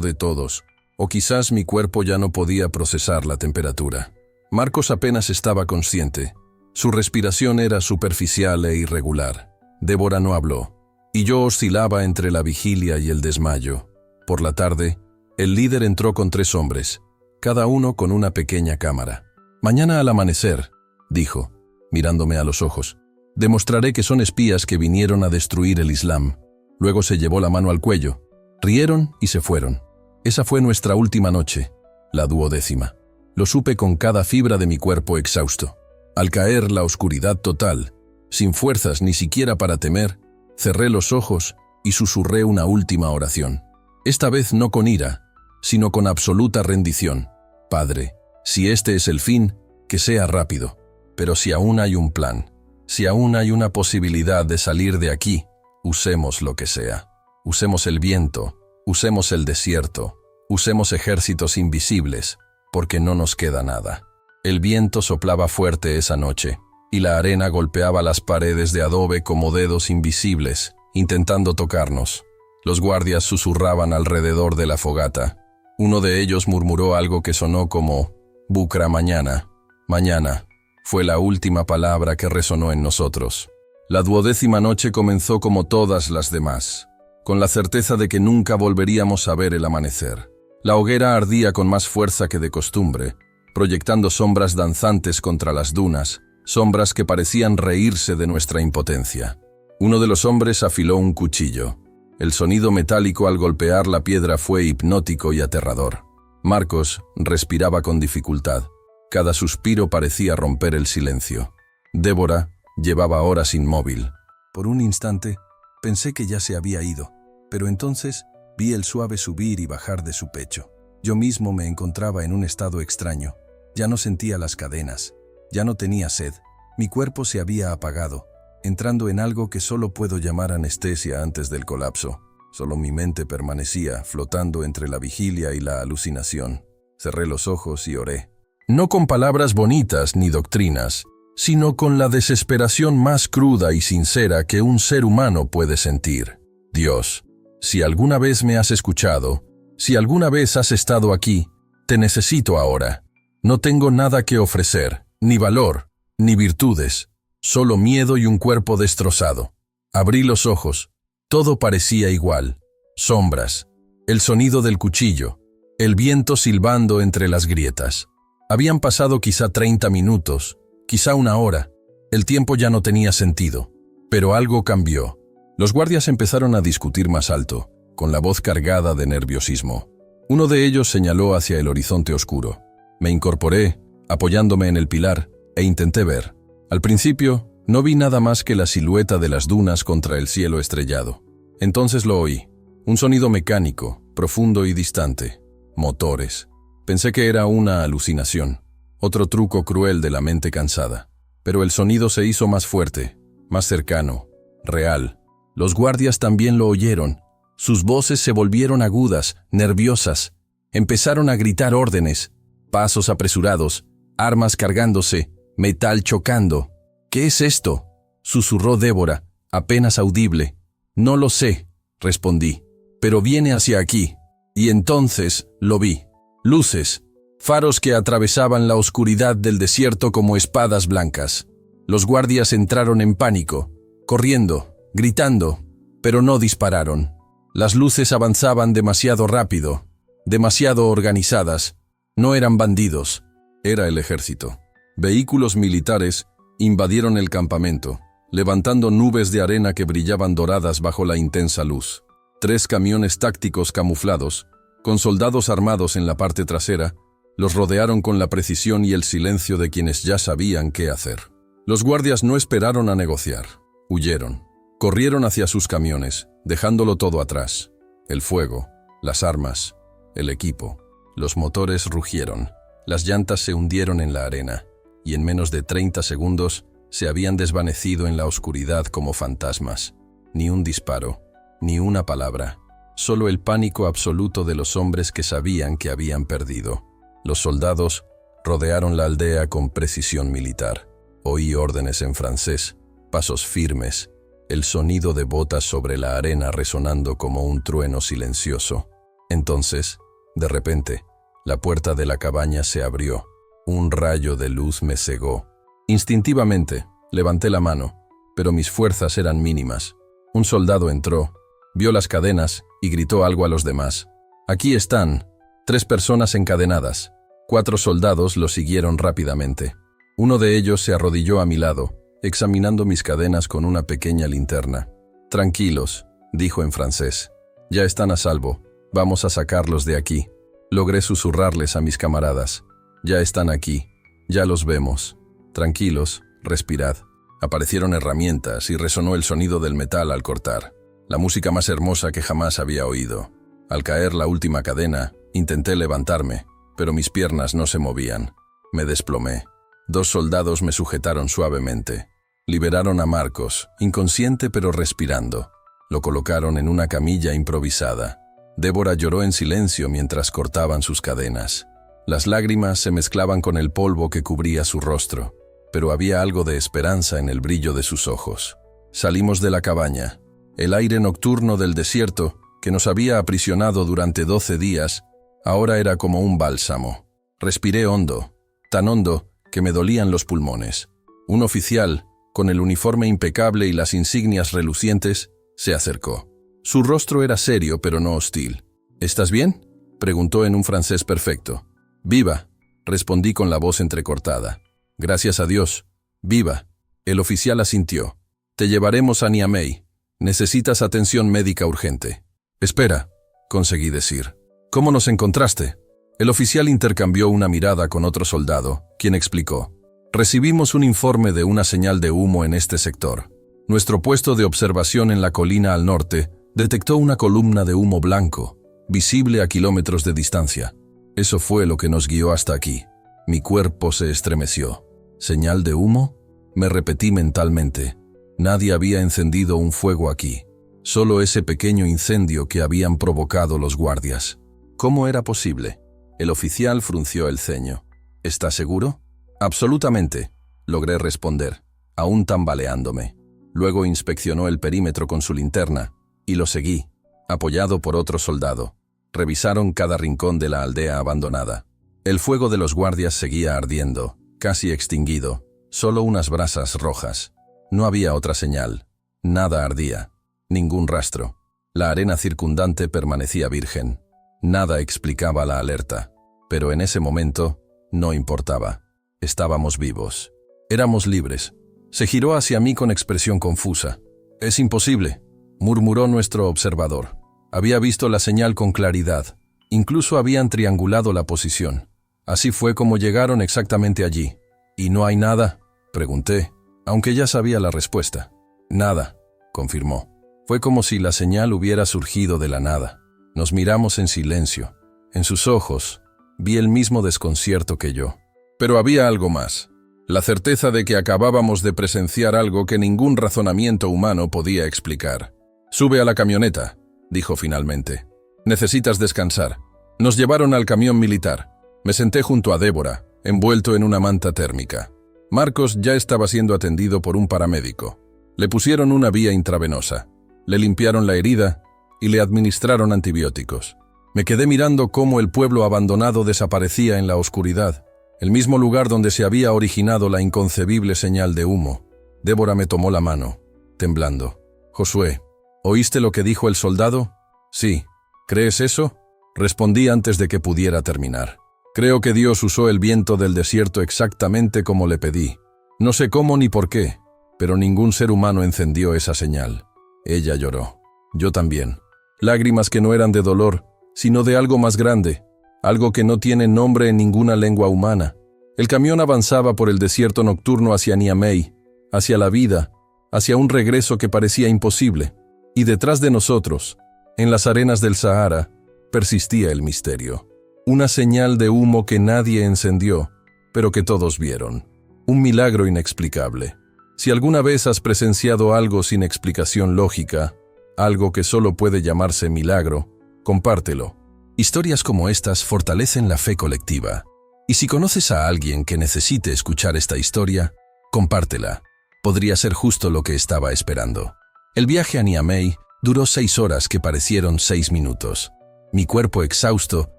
de todos, o quizás mi cuerpo ya no podía procesar la temperatura. Marcos apenas estaba consciente. Su respiración era superficial e irregular. Débora no habló, y yo oscilaba entre la vigilia y el desmayo. Por la tarde, el líder entró con 3 hombres, cada uno con una pequeña cámara. «Mañana al amanecer», dijo, mirándome a los ojos, «demostraré que son espías que vinieron a destruir el Islam». Luego se llevó la mano al cuello. Rieron y se fueron. Esa fue nuestra última noche, la 12ª. Lo supe con cada fibra de mi cuerpo exhausto. Al caer la oscuridad total, sin fuerzas ni siquiera para temer, cerré los ojos y susurré una última oración. Esta vez no con ira, sino con absoluta rendición. «Padre, si este es el fin, que sea rápido. Pero si aún hay un plan, si aún hay una posibilidad de salir de aquí, usemos lo que sea. Usemos el viento, usemos el desierto, usemos ejércitos invisibles, porque no nos queda nada». El viento soplaba fuerte esa noche, y la arena golpeaba las paredes de adobe como dedos invisibles, intentando tocarnos. Los guardias susurraban alrededor de la fogata. Uno de ellos murmuró algo que sonó como «Bukra mañana». Mañana fue la última palabra que resonó en nosotros. La 12ª noche comenzó como todas las demás, con la certeza de que nunca volveríamos a ver el amanecer. La hoguera ardía con más fuerza que de costumbre, proyectando sombras danzantes contra las dunas, sombras que parecían reírse de nuestra impotencia. Uno de los hombres afiló un cuchillo. El sonido metálico al golpear la piedra fue hipnótico y aterrador. Marcos respiraba con dificultad. Cada suspiro parecía romper el silencio. Débora llevaba horas inmóvil. Por un instante, Pensé que ya se había ido, pero entonces vi el suave subir y bajar de su pecho. Yo mismo me encontraba en un estado extraño. Ya no sentía las cadenas, ya no tenía sed. Mi cuerpo se había apagado, entrando en algo que solo puedo llamar anestesia antes del colapso. Solo mi mente permanecía flotando entre la vigilia y la alucinación. Cerré los ojos y oré. No con palabras bonitas ni doctrinas, sino con la desesperación más cruda y sincera que un ser humano puede sentir. Dios, si alguna vez me has escuchado, si alguna vez has estado aquí, te necesito ahora. No tengo nada que ofrecer, ni valor, ni virtudes, solo miedo y un cuerpo destrozado. Abrí los ojos. Todo parecía igual. Sombras, el sonido del cuchillo, el viento silbando entre las grietas. Habían pasado quizá 30 minutos, quizá una hora. El tiempo ya no tenía sentido. Pero algo cambió. Los guardias empezaron a discutir más alto, con la voz cargada de nerviosismo. Uno de ellos señaló hacia el horizonte oscuro. Me incorporé, apoyándome en el pilar, e intenté ver. Al principio, no vi nada más que la silueta de las dunas contra el cielo estrellado. Entonces lo oí. Un sonido mecánico, profundo y distante. Motores. Pensé que era una alucinación. Otro truco cruel de la mente cansada. Pero el sonido se hizo más fuerte, más cercano, real. Los guardias también lo oyeron. Sus voces se volvieron agudas, nerviosas. Empezaron a gritar órdenes, pasos apresurados, armas cargándose, metal chocando. «¿Qué es esto?», susurró Débora, apenas audible. «No lo sé», respondí, «pero viene hacia aquí». Y entonces lo vi. Luces, faros que atravesaban la oscuridad del desierto como espadas blancas. Los guardias entraron en pánico, corriendo, gritando, pero no dispararon. Las luces avanzaban demasiado rápido, demasiado organizadas. No eran bandidos, era el ejército. Vehículos militares invadieron el campamento, levantando nubes de arena que brillaban doradas bajo la intensa luz. 3 camiones tácticos camuflados, con soldados armados en la parte trasera, los rodearon con la precisión y el silencio de quienes ya sabían qué hacer. Los guardias no esperaron a negociar, huyeron. Corrieron hacia sus camiones, dejándolo todo atrás. El fuego, las armas, el equipo. Los motores rugieron, las llantas se hundieron en la arena, y en menos de 30 segundos se habían desvanecido en la oscuridad como fantasmas. Ni un disparo, ni una palabra, solo el pánico absoluto de los hombres que sabían que habían perdido. Los soldados rodearon la aldea con precisión militar. Oí órdenes en francés, pasos firmes, el sonido de botas sobre la arena resonando como un trueno silencioso. Entonces, de repente, la puerta de la cabaña se abrió. Un rayo de luz me cegó. Instintivamente, levanté la mano, pero mis fuerzas eran mínimas. Un soldado entró, vio las cadenas y gritó algo a los demás. «Aquí están, 3 personas encadenadas». 4 soldados lo siguieron rápidamente. Uno de ellos se arrodilló a mi lado, examinando mis cadenas con una pequeña linterna. «Tranquilos», dijo en francés. «Ya están a salvo. Vamos a sacarlos de aquí». Logré susurrarles a mis camaradas. «Ya están aquí. Ya los vemos. Tranquilos, respirad». Aparecieron herramientas y resonó el sonido del metal al cortar. La música más hermosa que jamás había oído. Al caer la última cadena, intenté levantarme, pero mis piernas no se movían. Me desplomé. 2 soldados me sujetaron suavemente. Liberaron a Marcos, inconsciente pero respirando. Lo colocaron en una camilla improvisada. Débora lloró en silencio mientras cortaban sus cadenas. Las lágrimas se mezclaban con el polvo que cubría su rostro, pero había algo de esperanza en el brillo de sus ojos. Salimos de la cabaña. El aire nocturno del desierto, que nos había aprisionado durante 12 días, ahora era como un bálsamo. Respiré hondo, tan hondo que me dolían los pulmones. Un oficial, con el uniforme impecable y las insignias relucientes, se acercó. Su rostro era serio pero no hostil. «¿Estás bien?», preguntó en un francés perfecto. «Viva», respondí con la voz entrecortada. «Gracias a Dios. Viva». El oficial asintió. «Te llevaremos a Niamey. Necesitas atención médica urgente». «Espera», conseguí decir. «¿Cómo nos encontraste?». El oficial intercambió una mirada con otro soldado, quien explicó. «Recibimos un informe de una señal de humo en este sector. Nuestro puesto de observación en la colina al norte detectó una columna de humo blanco, visible a kilómetros de distancia. Eso fue lo que nos guió hasta aquí. Mi cuerpo se estremeció. ¿Señal de humo? Me repetí mentalmente. Nadie había encendido un fuego aquí. Solo ese pequeño incendio que habían provocado los guardias. ¿Cómo era posible? El oficial frunció el ceño. ¿Está seguro? Absolutamente, logré responder, aún tambaleándome. Luego inspeccionó el perímetro con su linterna, y lo seguí, apoyado por otro soldado. Revisaron cada rincón de la aldea abandonada. El fuego de los guardias seguía ardiendo, casi extinguido, solo unas brasas rojas. No había otra señal. Nada ardía. Ningún rastro. La arena circundante permanecía virgen. Nada explicaba la alerta. Pero en ese momento, no importaba. Estábamos vivos. Éramos libres. Se giró hacia mí con expresión confusa. «Es imposible», murmuró nuestro observador. Había visto la señal con claridad. Incluso habían triangulado la posición. Así fue como llegaron exactamente allí. «¿Y no hay nada?», pregunté, aunque ya sabía la respuesta. «Nada», confirmó. Fue como si la señal hubiera surgido de la nada. Nos miramos en silencio. En sus ojos, vi el mismo desconcierto que yo. Pero había algo más. La certeza de que acabábamos de presenciar algo que ningún razonamiento humano podía explicar. «Sube a la camioneta», dijo finalmente. «Necesitas descansar». Nos llevaron al camión militar. Me senté junto a Débora, envuelto en una manta térmica. Marcos ya estaba siendo atendido por un paramédico. Le pusieron una vía intravenosa. Le limpiaron la herida y le administraron antibióticos. Me quedé mirando cómo el pueblo abandonado desaparecía en la oscuridad, el mismo lugar donde se había originado la inconcebible señal de humo. Débora me tomó la mano, temblando. «Josué, ¿oíste lo que dijo el soldado?» «Sí». «¿Crees eso?», respondí antes de que pudiera terminar. «Creo que Dios usó el viento del desierto exactamente como le pedí. No sé cómo ni por qué, pero ningún ser humano encendió esa señal». Ella lloró. Yo también. Lágrimas que no eran de dolor, sino de algo más grande, algo que no tiene nombre en ninguna lengua humana. El camión avanzaba por el desierto nocturno hacia Niamey, hacia la vida, hacia un regreso que parecía imposible. Y detrás de nosotros, en las arenas del Sahara, persistía el misterio. Una señal de humo que nadie encendió, pero que todos vieron. Un milagro inexplicable. Si alguna vez has presenciado algo sin explicación lógica, algo que solo puede llamarse milagro, compártelo. Historias como estas fortalecen la fe colectiva. Y si conoces a alguien que necesite escuchar esta historia, compártela. Podría ser justo lo que estaba esperando. El viaje a Niamey duró 6 horas que parecieron 6 minutos. Mi cuerpo exhausto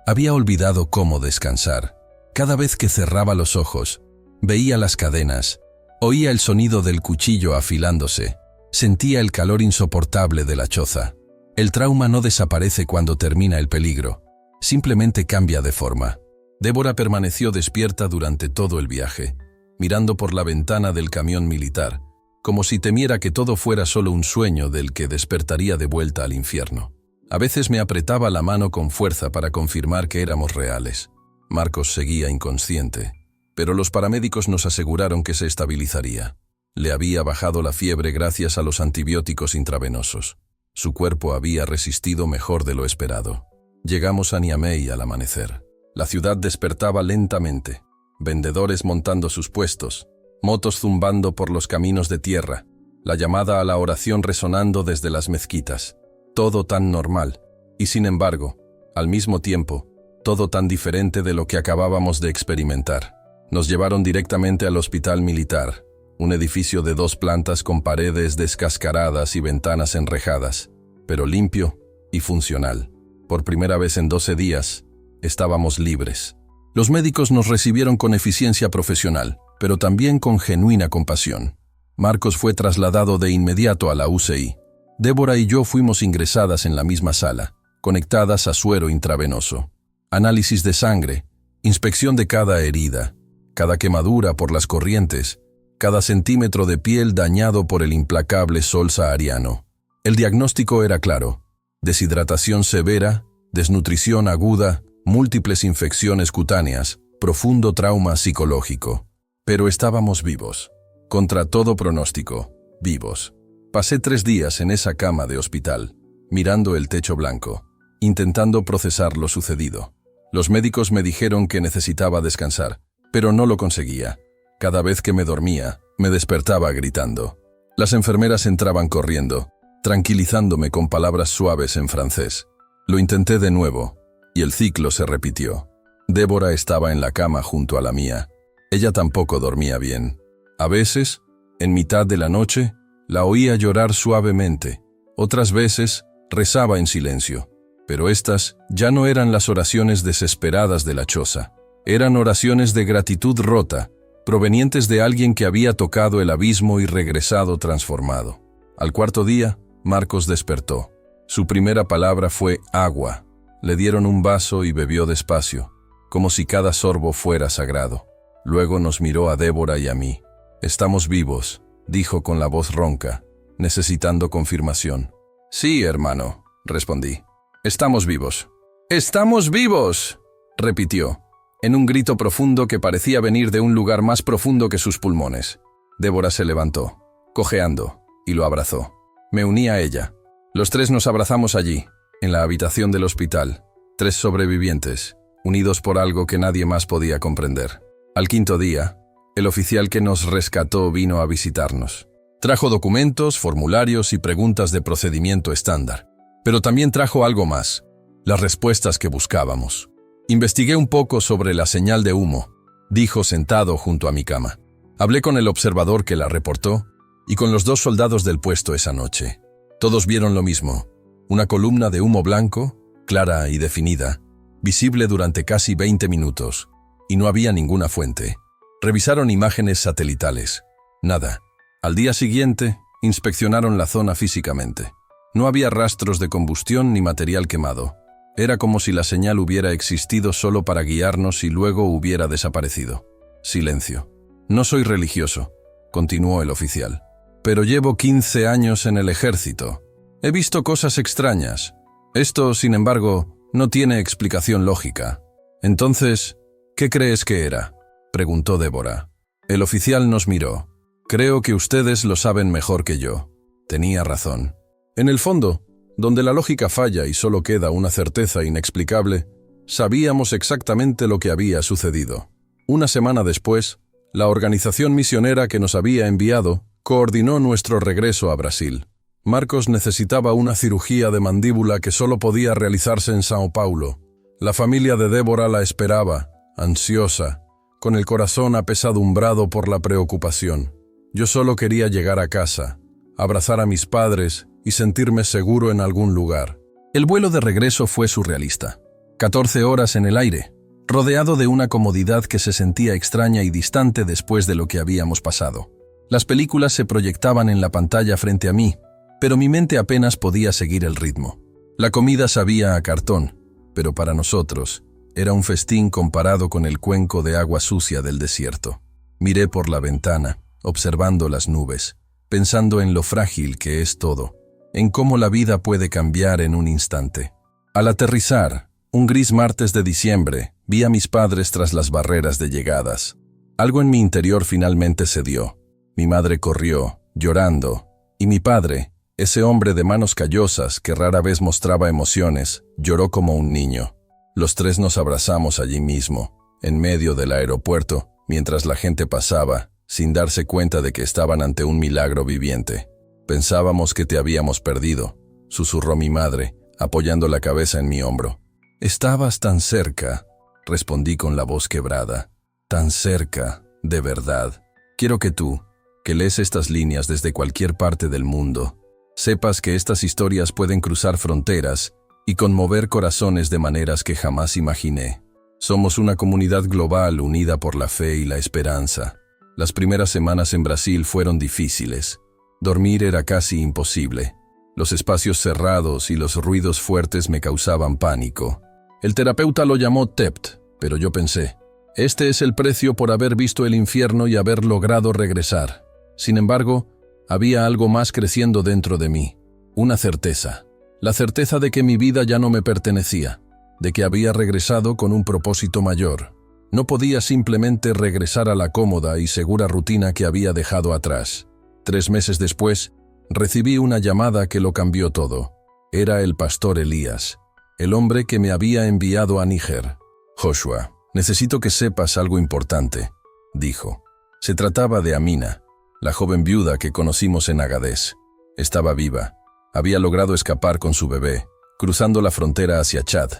había olvidado cómo descansar. Cada vez que cerraba los ojos, veía las cadenas, oía el sonido del cuchillo afilándose, sentía el calor insoportable de la choza. El trauma no desaparece cuando termina el peligro, simplemente cambia de forma. Débora permaneció despierta durante todo el viaje, mirando por la ventana del camión militar, como si temiera que todo fuera solo un sueño del que despertaría de vuelta al infierno. A veces me apretaba la mano con fuerza para confirmar que éramos reales. Marcos seguía inconsciente, pero los paramédicos nos aseguraron que se estabilizaría. Le había bajado la fiebre gracias a los antibióticos intravenosos. Su cuerpo había resistido mejor de lo esperado. Llegamos a Niamey al amanecer. La ciudad despertaba lentamente. Vendedores montando sus puestos, motos zumbando por los caminos de tierra, la llamada a la oración resonando desde las mezquitas. Todo tan normal, y sin embargo, al mismo tiempo, todo tan diferente de lo que acabábamos de experimentar. Nos llevaron directamente al hospital militar, un edificio de 2 plantas con paredes descascaradas y ventanas enrejadas, pero limpio y funcional. Por primera vez en 12 días, estábamos libres. Los médicos nos recibieron con eficiencia profesional, pero también con genuina compasión. Marcos fue trasladado de inmediato a la UCI. Débora y yo fuimos ingresadas en la misma sala, conectadas a suero intravenoso. Análisis de sangre, inspección de cada herida, cada quemadura por las corrientes, cada centímetro de piel dañado por el implacable sol sahariano. El diagnóstico era claro: deshidratación severa, desnutrición aguda, múltiples infecciones cutáneas, profundo trauma psicológico. Pero estábamos vivos. Contra todo pronóstico, vivos. Pasé 3 días en esa cama de hospital, mirando el techo blanco, intentando procesar lo sucedido. Los médicos me dijeron que necesitaba descansar, pero no lo conseguía. Cada vez que me dormía, me despertaba gritando. Las enfermeras entraban corriendo, tranquilizándome con palabras suaves en francés. Lo intenté de nuevo, y el ciclo se repitió. Débora estaba en la cama junto a la mía. Ella tampoco dormía bien. A veces, en mitad de la noche, la oía llorar suavemente. Otras veces, rezaba en silencio. Pero estas ya no eran las oraciones desesperadas de la choza. Eran oraciones de gratitud rota, provenientes de alguien que había tocado el abismo y regresado transformado. Al 4.º día, Marcos despertó. Su primera palabra fue agua. Le dieron un vaso y bebió despacio, como si cada sorbo fuera sagrado. Luego nos miró a Débora y a mí. «Estamos vivos», dijo con la voz ronca, necesitando confirmación. «Sí, hermano», respondí. «Estamos vivos». «¡Estamos vivos!», repitió, en un grito profundo que parecía venir de un lugar más profundo que sus pulmones. Débora se levantó, cojeando, y lo abrazó. Me uní a ella. Los 3 nos abrazamos allí, en la habitación del hospital. 3 sobrevivientes, unidos por algo que nadie más podía comprender. Al 5.º día, el oficial que nos rescató vino a visitarnos. Trajo documentos, formularios y preguntas de procedimiento estándar. Pero también trajo algo más, las respuestas que buscábamos. Investigué un poco sobre la señal de humo, dijo sentado junto a mi cama. Hablé con el observador que la reportó y con los 2 soldados del puesto esa noche. Todos vieron lo mismo, una columna de humo blanco, clara y definida, visible durante casi 20 minutos, y no había ninguna fuente. Revisaron imágenes satelitales. Nada. Al día siguiente, inspeccionaron la zona físicamente. No había rastros de combustión ni material quemado. Era como si la señal hubiera existido solo para guiarnos y luego hubiera desaparecido. Silencio. «No soy religioso», continuó el oficial. «Pero llevo 15 años en el ejército. He visto cosas extrañas. Esto, sin embargo, no tiene explicación lógica». «Entonces, ¿qué crees que era?», preguntó Débora. El oficial nos miró. «Creo que ustedes lo saben mejor que yo». Tenía razón. En el fondo, donde la lógica falla y solo queda una certeza inexplicable, sabíamos exactamente lo que había sucedido. Una semana después, la organización misionera que nos había enviado coordinó nuestro regreso a Brasil. Marcos necesitaba una cirugía de mandíbula que solo podía realizarse en São Paulo. La familia de Débora la esperaba, ansiosa, con el corazón apesadumbrado por la preocupación. Yo solo quería llegar a casa, abrazar a mis padres y sentirme seguro en algún lugar. El vuelo de regreso fue surrealista. 14 horas en el aire, rodeado de una comodidad que se sentía extraña y distante después de lo que habíamos pasado. Las películas se proyectaban en la pantalla frente a mí, pero mi mente apenas podía seguir el ritmo. La comida sabía a cartón, pero para nosotros era un festín comparado con el cuenco de agua sucia del desierto. Miré por la ventana, observando las nubes, pensando en lo frágil que es todo, en cómo la vida puede cambiar en un instante. Al aterrizar, un gris martes de diciembre, vi a mis padres tras las barreras de llegadas. Algo en mi interior finalmente cedió. Mi madre corrió, llorando, y mi padre, ese hombre de manos callosas que rara vez mostraba emociones, lloró como un niño. Los 3 nos abrazamos allí mismo, en medio del aeropuerto, mientras la gente pasaba, sin darse cuenta de que estaban ante un milagro viviente. «Pensábamos que te habíamos perdido», susurró mi madre, apoyando la cabeza en mi hombro. «Estabas tan cerca», respondí con la voz quebrada. «Tan cerca, de verdad. Quiero que tú, que lees estas líneas desde cualquier parte del mundo, sepas que estas historias pueden cruzar fronteras y conmover corazones de maneras que jamás imaginé. Somos una comunidad global unida por la fe y la esperanza. Las primeras semanas en Brasil fueron difíciles. Dormir era casi imposible. Los espacios cerrados y los ruidos fuertes me causaban pánico. El terapeuta lo llamó TEPT, pero yo pensé, este es el precio por haber visto el infierno y haber logrado regresar. Sin embargo, había algo más creciendo dentro de mí, una certeza. La certeza de que mi vida ya no me pertenecía, de que había regresado con un propósito mayor. No podía simplemente regresar a la cómoda y segura rutina que había dejado atrás. 3 meses después, Recibí una llamada que lo cambió todo. Era el pastor Elías, el hombre que me había enviado a Níger. Joshua, necesito que sepas algo importante, dijo. Se trataba de Amina, la joven viuda que conocimos en Agadez. Estaba viva. Había logrado escapar con su bebé, cruzando la frontera hacia Chad,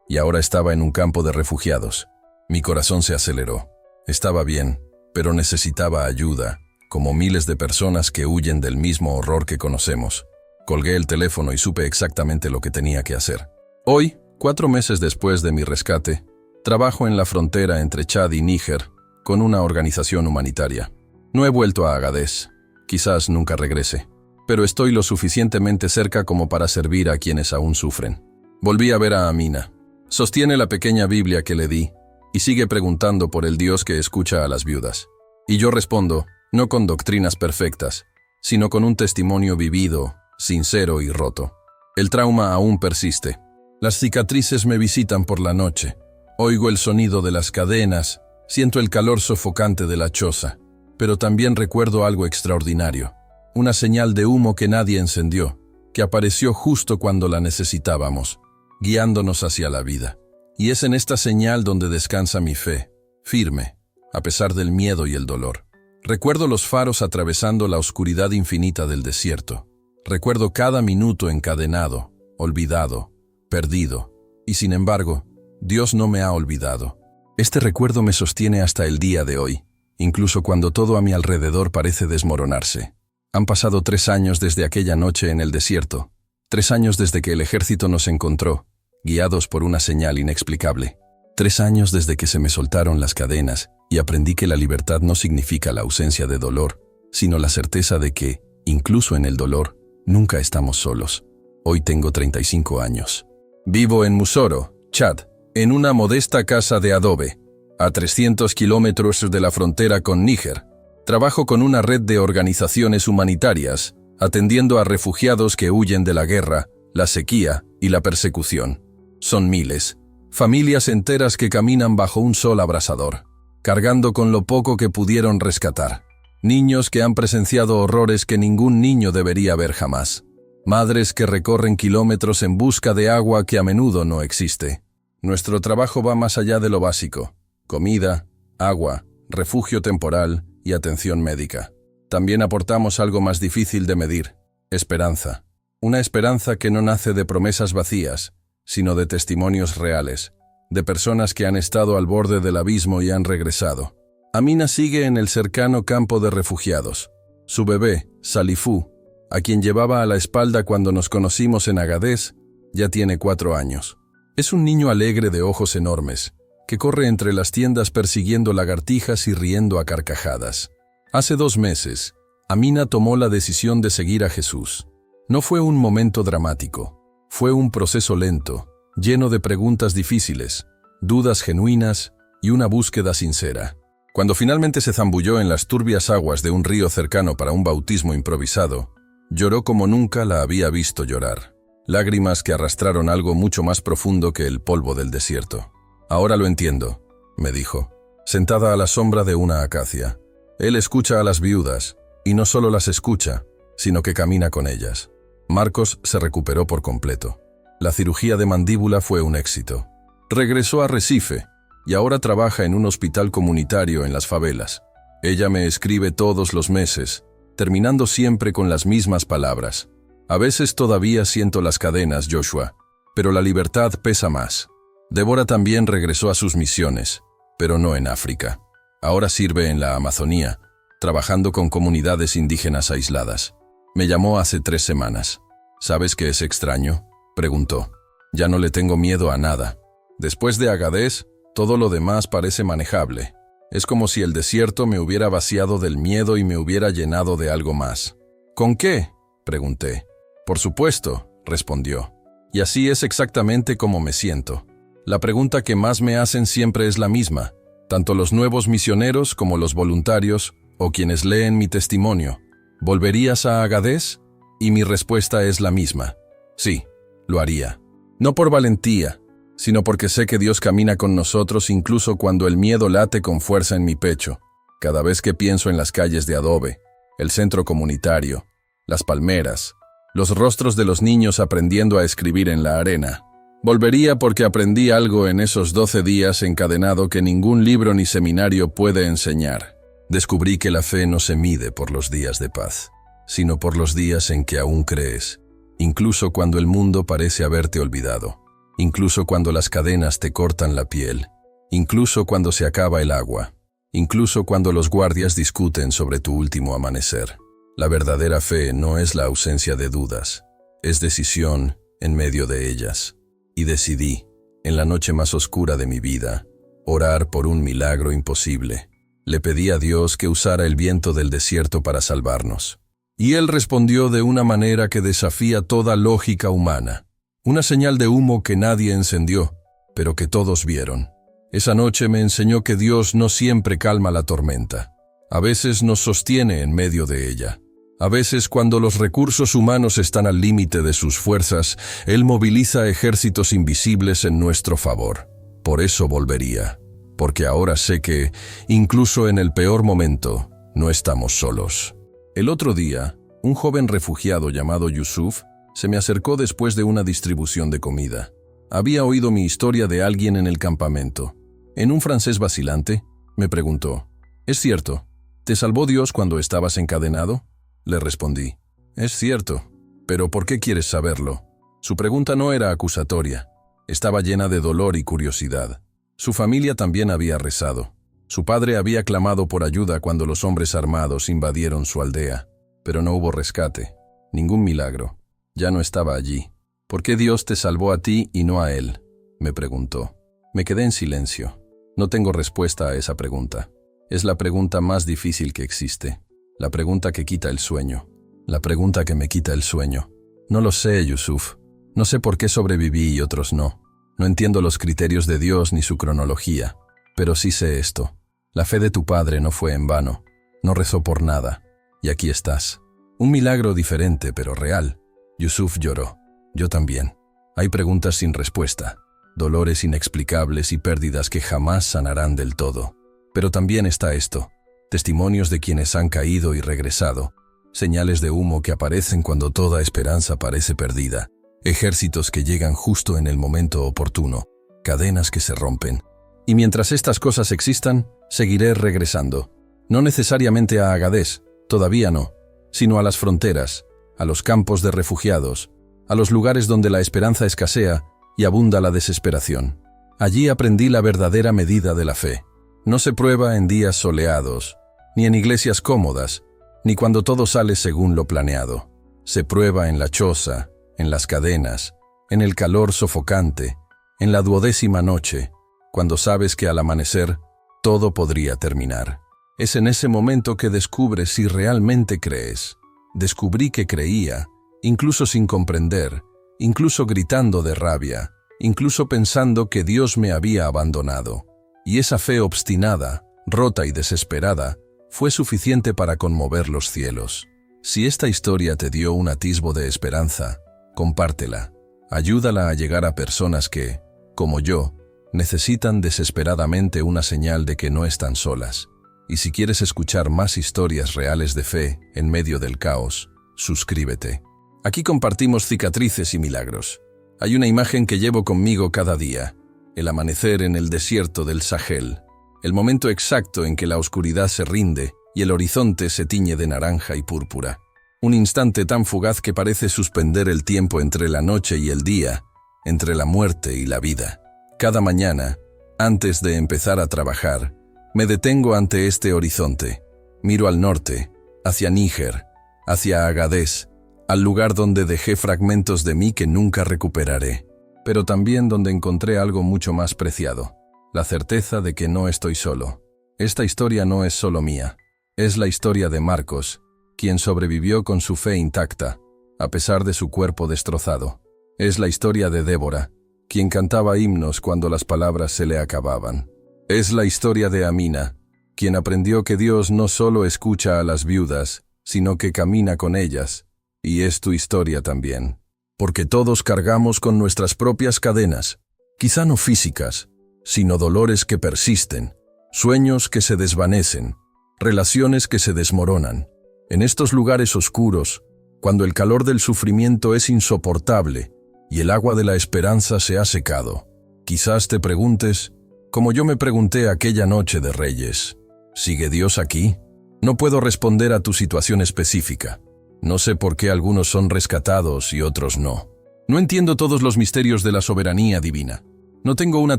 y ahora estaba en un campo de refugiados. Mi corazón se aceleró. Estaba bien, pero necesitaba ayuda, como miles de personas que huyen del mismo horror que conocemos. Colgué el teléfono y supe exactamente lo que tenía que hacer. Hoy, 4 meses después de mi rescate, trabajo en la frontera entre Chad y Níger con una organización humanitaria. No he vuelto a Agadez. Quizás nunca regrese, pero estoy lo suficientemente cerca como para servir a quienes aún sufren. Volví a ver a Amina. Sostiene la pequeña Biblia que le di y sigue preguntando por el Dios que escucha a las viudas. Y yo respondo, no con doctrinas perfectas, sino con un testimonio vivido, sincero y roto. El trauma aún persiste. Las cicatrices me visitan por la noche. Oigo el sonido de las cadenas, siento el calor sofocante de la choza, pero también recuerdo algo extraordinario. Una señal de humo que nadie encendió, que apareció justo cuando la necesitábamos, guiándonos hacia la vida. Y es en esta señal donde descansa mi fe, firme, a pesar del miedo y el dolor. Recuerdo los faros atravesando la oscuridad infinita del desierto. Recuerdo cada minuto encadenado, olvidado, perdido. Y sin embargo, Dios no me ha olvidado. Este recuerdo me sostiene hasta el día de hoy, incluso cuando todo a mi alrededor parece desmoronarse. Han pasado 3 años desde aquella noche en el desierto, 3 años desde que el ejército nos encontró, guiados por una señal inexplicable. 3 años desde que se me soltaron las cadenas y aprendí que la libertad no significa la ausencia de dolor, sino la certeza de que, incluso en el dolor, nunca estamos solos. Hoy tengo 35 años. Vivo en Musoro, Chad, en una modesta casa de adobe, a 300 kilómetros de la frontera con Níger. Trabajo con una red de organizaciones humanitarias, atendiendo a refugiados que huyen de la guerra, la sequía y la persecución. Son miles, familias enteras que caminan bajo un sol abrasador, cargando con lo poco que pudieron rescatar. Niños que han presenciado horrores que ningún niño debería ver jamás. Madres que recorren kilómetros en busca de agua que a menudo no existe. Nuestro trabajo va más allá de lo básico: comida, agua, refugio temporal y atención médica. También aportamos algo más difícil de medir: esperanza. Una esperanza que no nace de promesas vacías, sino de testimonios reales, de personas que han estado al borde del abismo y han regresado. Amina sigue en el cercano campo de refugiados. Su bebé, Salifú, a quien llevaba a la espalda cuando nos conocimos en Agadez, ya tiene 4 años. Es un niño alegre de ojos enormes, que corre entre las tiendas persiguiendo lagartijas y riendo a carcajadas. Hace 2 meses, Amina tomó la decisión de seguir a Jesús. No fue un momento dramático, fue un proceso lento, lleno de preguntas difíciles, dudas genuinas y una búsqueda sincera. Cuando finalmente se zambulló en las turbias aguas de un río cercano para un bautismo improvisado, lloró como nunca la había visto llorar. Lágrimas que arrastraron algo mucho más profundo que el polvo del desierto. «Ahora lo entiendo», me dijo, sentada a la sombra de una acacia. Él escucha a las viudas, y no solo las escucha, sino que camina con ellas. Marcos se recuperó por completo. La cirugía de mandíbula fue un éxito. Regresó a Recife, y ahora trabaja en un hospital comunitario en las favelas. Ella me escribe todos los meses, terminando siempre con las mismas palabras. A veces todavía siento las cadenas, Joshua, pero la libertad pesa más. Débora también regresó a sus misiones, pero no en África. Ahora sirve en la Amazonía, trabajando con comunidades indígenas aisladas. Me llamó hace 3 semanas. ¿Sabes qué es extraño?, preguntó. Ya no le tengo miedo a nada. Después de Agadez, todo lo demás parece manejable. Es como si el desierto me hubiera vaciado del miedo y me hubiera llenado de algo más. ¿Con qué?, pregunté. Por supuesto, respondió. Y así es exactamente como me siento. La pregunta que más me hacen siempre es la misma, tanto los nuevos misioneros como los voluntarios o quienes leen mi testimonio. ¿Volverías a Agadez? Y mi respuesta es la misma. Sí, lo haría. No por valentía, sino porque sé que Dios camina con nosotros incluso cuando el miedo late con fuerza en mi pecho. Cada vez que pienso en las calles de adobe, el centro comunitario, las palmeras, los rostros de los niños aprendiendo a escribir en la arena. Volvería porque aprendí algo en esos 12 días encadenado que ningún libro ni seminario puede enseñar. Descubrí que la fe no se mide por los días de paz, sino por los días en que aún crees, incluso cuando el mundo parece haberte olvidado, incluso cuando las cadenas te cortan la piel, incluso cuando se acaba el agua, incluso cuando los guardias discuten sobre tu último amanecer. La verdadera fe no es la ausencia de dudas, es decisión en medio de ellas. Y decidí, en la noche más oscura de mi vida, orar por un milagro imposible. Le pedí a Dios que usara el viento del desierto para salvarnos. Y Él respondió de una manera que desafía toda lógica humana. Una señal de humo que nadie encendió, pero que todos vieron. Esa noche me enseñó que Dios no siempre calma la tormenta. A veces nos sostiene en medio de ella. A veces, cuando los recursos humanos están al límite de sus fuerzas, Él moviliza ejércitos invisibles en nuestro favor. Por eso volvería, porque ahora sé que, incluso en el peor momento, no estamos solos. El otro día, un joven refugiado llamado Yusuf se me acercó después de una distribución de comida. Había oído mi historia de alguien en el campamento. En un francés vacilante, me preguntó, «¿Es cierto? ¿Te salvó Dios cuando estabas encadenado?» Le respondí, «Es cierto, pero ¿por qué quieres saberlo?» Su pregunta no era acusatoria. Estaba llena de dolor y curiosidad. Su familia también había rezado. Su padre había clamado por ayuda cuando los hombres armados invadieron su aldea. Pero no hubo rescate, ningún milagro. Ya no estaba allí. «¿Por qué Dios te salvó a ti y no a él?», me preguntó. Me quedé en silencio. No tengo respuesta a esa pregunta. Es la pregunta más difícil que existe. La pregunta que quita el sueño. La pregunta que me quita el sueño. No lo sé, Yusuf. No sé por qué sobreviví y otros no. No entiendo los criterios de Dios ni su cronología. Pero sí sé esto. La fe de tu padre no fue en vano. No rezó por nada. Y aquí estás. Un milagro diferente, pero real. Yusuf lloró. Yo también. Hay preguntas sin respuesta. Dolores inexplicables y pérdidas que jamás sanarán del todo. Pero también está esto. Testimonios de quienes han caído y regresado, señales de humo que aparecen cuando toda esperanza parece perdida, ejércitos que llegan justo en el momento oportuno, cadenas que se rompen. Y mientras estas cosas existan, seguiré regresando. No necesariamente a Agadez, todavía no, sino a las fronteras, a los campos de refugiados, a los lugares donde la esperanza escasea y abunda la desesperación. Allí aprendí la verdadera medida de la fe. No se prueba en días soleados, ni en iglesias cómodas, ni cuando todo sale según lo planeado. Se prueba en la choza, en las cadenas, en el calor sofocante, en la 12ª noche, cuando sabes que al amanecer todo podría terminar. Es en ese momento que descubres si realmente crees. Descubrí que creía, incluso sin comprender, incluso gritando de rabia, incluso pensando que Dios me había abandonado. Y esa fe obstinada, rota y desesperada, fue suficiente para conmover los cielos. Si esta historia te dio un atisbo de esperanza, compártela. Ayúdala a llegar a personas que, como yo, necesitan desesperadamente una señal de que no están solas. Y si quieres escuchar más historias reales de fe en medio del caos, suscríbete. Aquí compartimos cicatrices y milagros. Hay una imagen que llevo conmigo cada día. El amanecer en el desierto del Sahel, el momento exacto en que la oscuridad se rinde y el horizonte se tiñe de naranja y púrpura. Un instante tan fugaz que parece suspender el tiempo entre la noche y el día, entre la muerte y la vida. Cada mañana, antes de empezar a trabajar, me detengo ante este horizonte. Miro al norte, hacia Níger, hacia Agadez, al lugar donde dejé fragmentos de mí que nunca recuperaré. Pero también donde encontré algo mucho más preciado, la certeza de que no estoy solo. Esta historia no es solo mía, es la historia de Marcos, quien sobrevivió con su fe intacta, a pesar de su cuerpo destrozado. Es la historia de Débora, quien cantaba himnos cuando las palabras se le acababan. Es la historia de Amina, quien aprendió que Dios no solo escucha a las viudas, sino que camina con ellas, y es tu historia también. Porque todos cargamos con nuestras propias cadenas, quizá no físicas, sino dolores que persisten, sueños que se desvanecen, relaciones que se desmoronan. En estos lugares oscuros, cuando el calor del sufrimiento es insoportable y el agua de la esperanza se ha secado. Quizás te preguntes, como yo me pregunté aquella noche de Reyes, ¿sigue Dios aquí? No puedo responder a tu situación específica. No sé por qué algunos son rescatados y otros no. No entiendo todos los misterios de la soberanía divina. No tengo una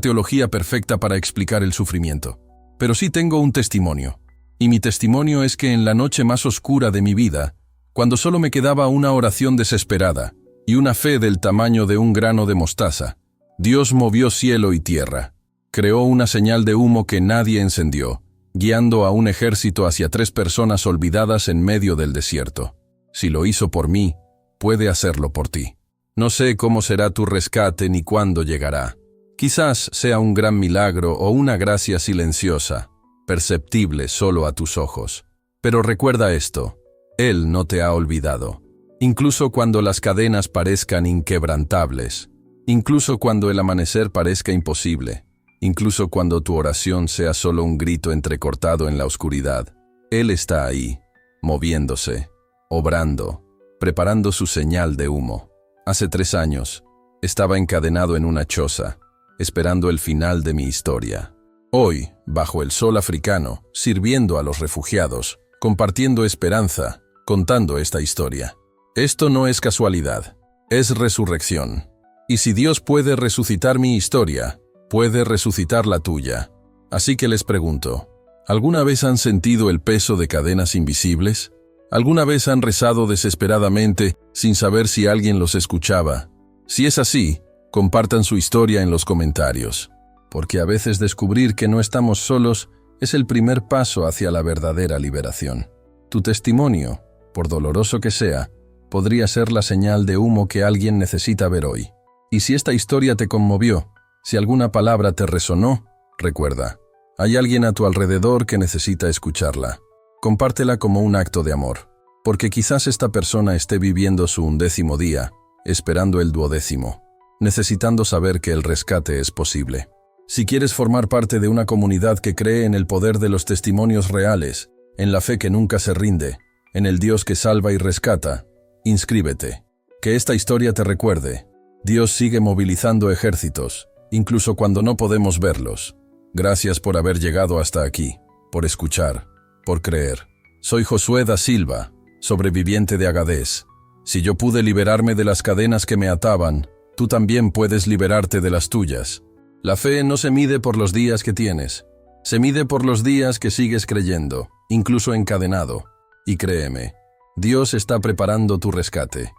teología perfecta para explicar el sufrimiento, pero sí tengo un testimonio. Y mi testimonio es que en la noche más oscura de mi vida, cuando solo me quedaba una oración desesperada y una fe del tamaño de un grano de mostaza, Dios movió cielo y tierra. Creó una señal de humo que nadie encendió, guiando a un ejército hacia 3 personas olvidadas en medio del desierto. Si lo hizo por mí, puede hacerlo por ti. No sé cómo será tu rescate ni cuándo llegará. Quizás sea un gran milagro o una gracia silenciosa, perceptible solo a tus ojos. Pero recuerda esto, Él no te ha olvidado. Incluso cuando las cadenas parezcan inquebrantables, incluso cuando el amanecer parezca imposible, incluso cuando tu oración sea solo un grito entrecortado en la oscuridad, Él está ahí, moviéndose, obrando, preparando su señal de humo. Hace 3 años, estaba encadenado en una choza, esperando el final de mi historia. Hoy, bajo el sol africano, sirviendo a los refugiados, compartiendo esperanza, contando esta historia. Esto no es casualidad, es resurrección. Y si Dios puede resucitar mi historia, puede resucitar la tuya. Así que les pregunto, ¿alguna vez han sentido el peso de cadenas invisibles? ¿Alguna vez han rezado desesperadamente sin saber si alguien los escuchaba? Si es así, compartan su historia en los comentarios, porque a veces descubrir que no estamos solos es el primer paso hacia la verdadera liberación. Tu testimonio, por doloroso que sea, podría ser la señal de humo que alguien necesita ver hoy. Y si esta historia te conmovió, si alguna palabra te resonó, recuerda, hay alguien a tu alrededor que necesita escucharla. Compártela como un acto de amor, porque quizás esta persona esté viviendo su 11º día, esperando el 12º, necesitando saber que el rescate es posible. Si quieres formar parte de una comunidad que cree en el poder de los testimonios reales, en la fe que nunca se rinde, en el Dios que salva y rescata, inscríbete. Que esta historia te recuerde, Dios sigue movilizando ejércitos, incluso cuando no podemos verlos. Gracias por haber llegado hasta aquí, por escuchar, por creer. Soy Josué da Silva, sobreviviente de Agadez. Si yo pude liberarme de las cadenas que me ataban, tú también puedes liberarte de las tuyas. La fe no se mide por los días que tienes, se mide por los días que sigues creyendo, incluso encadenado. Y créeme, Dios está preparando tu rescate.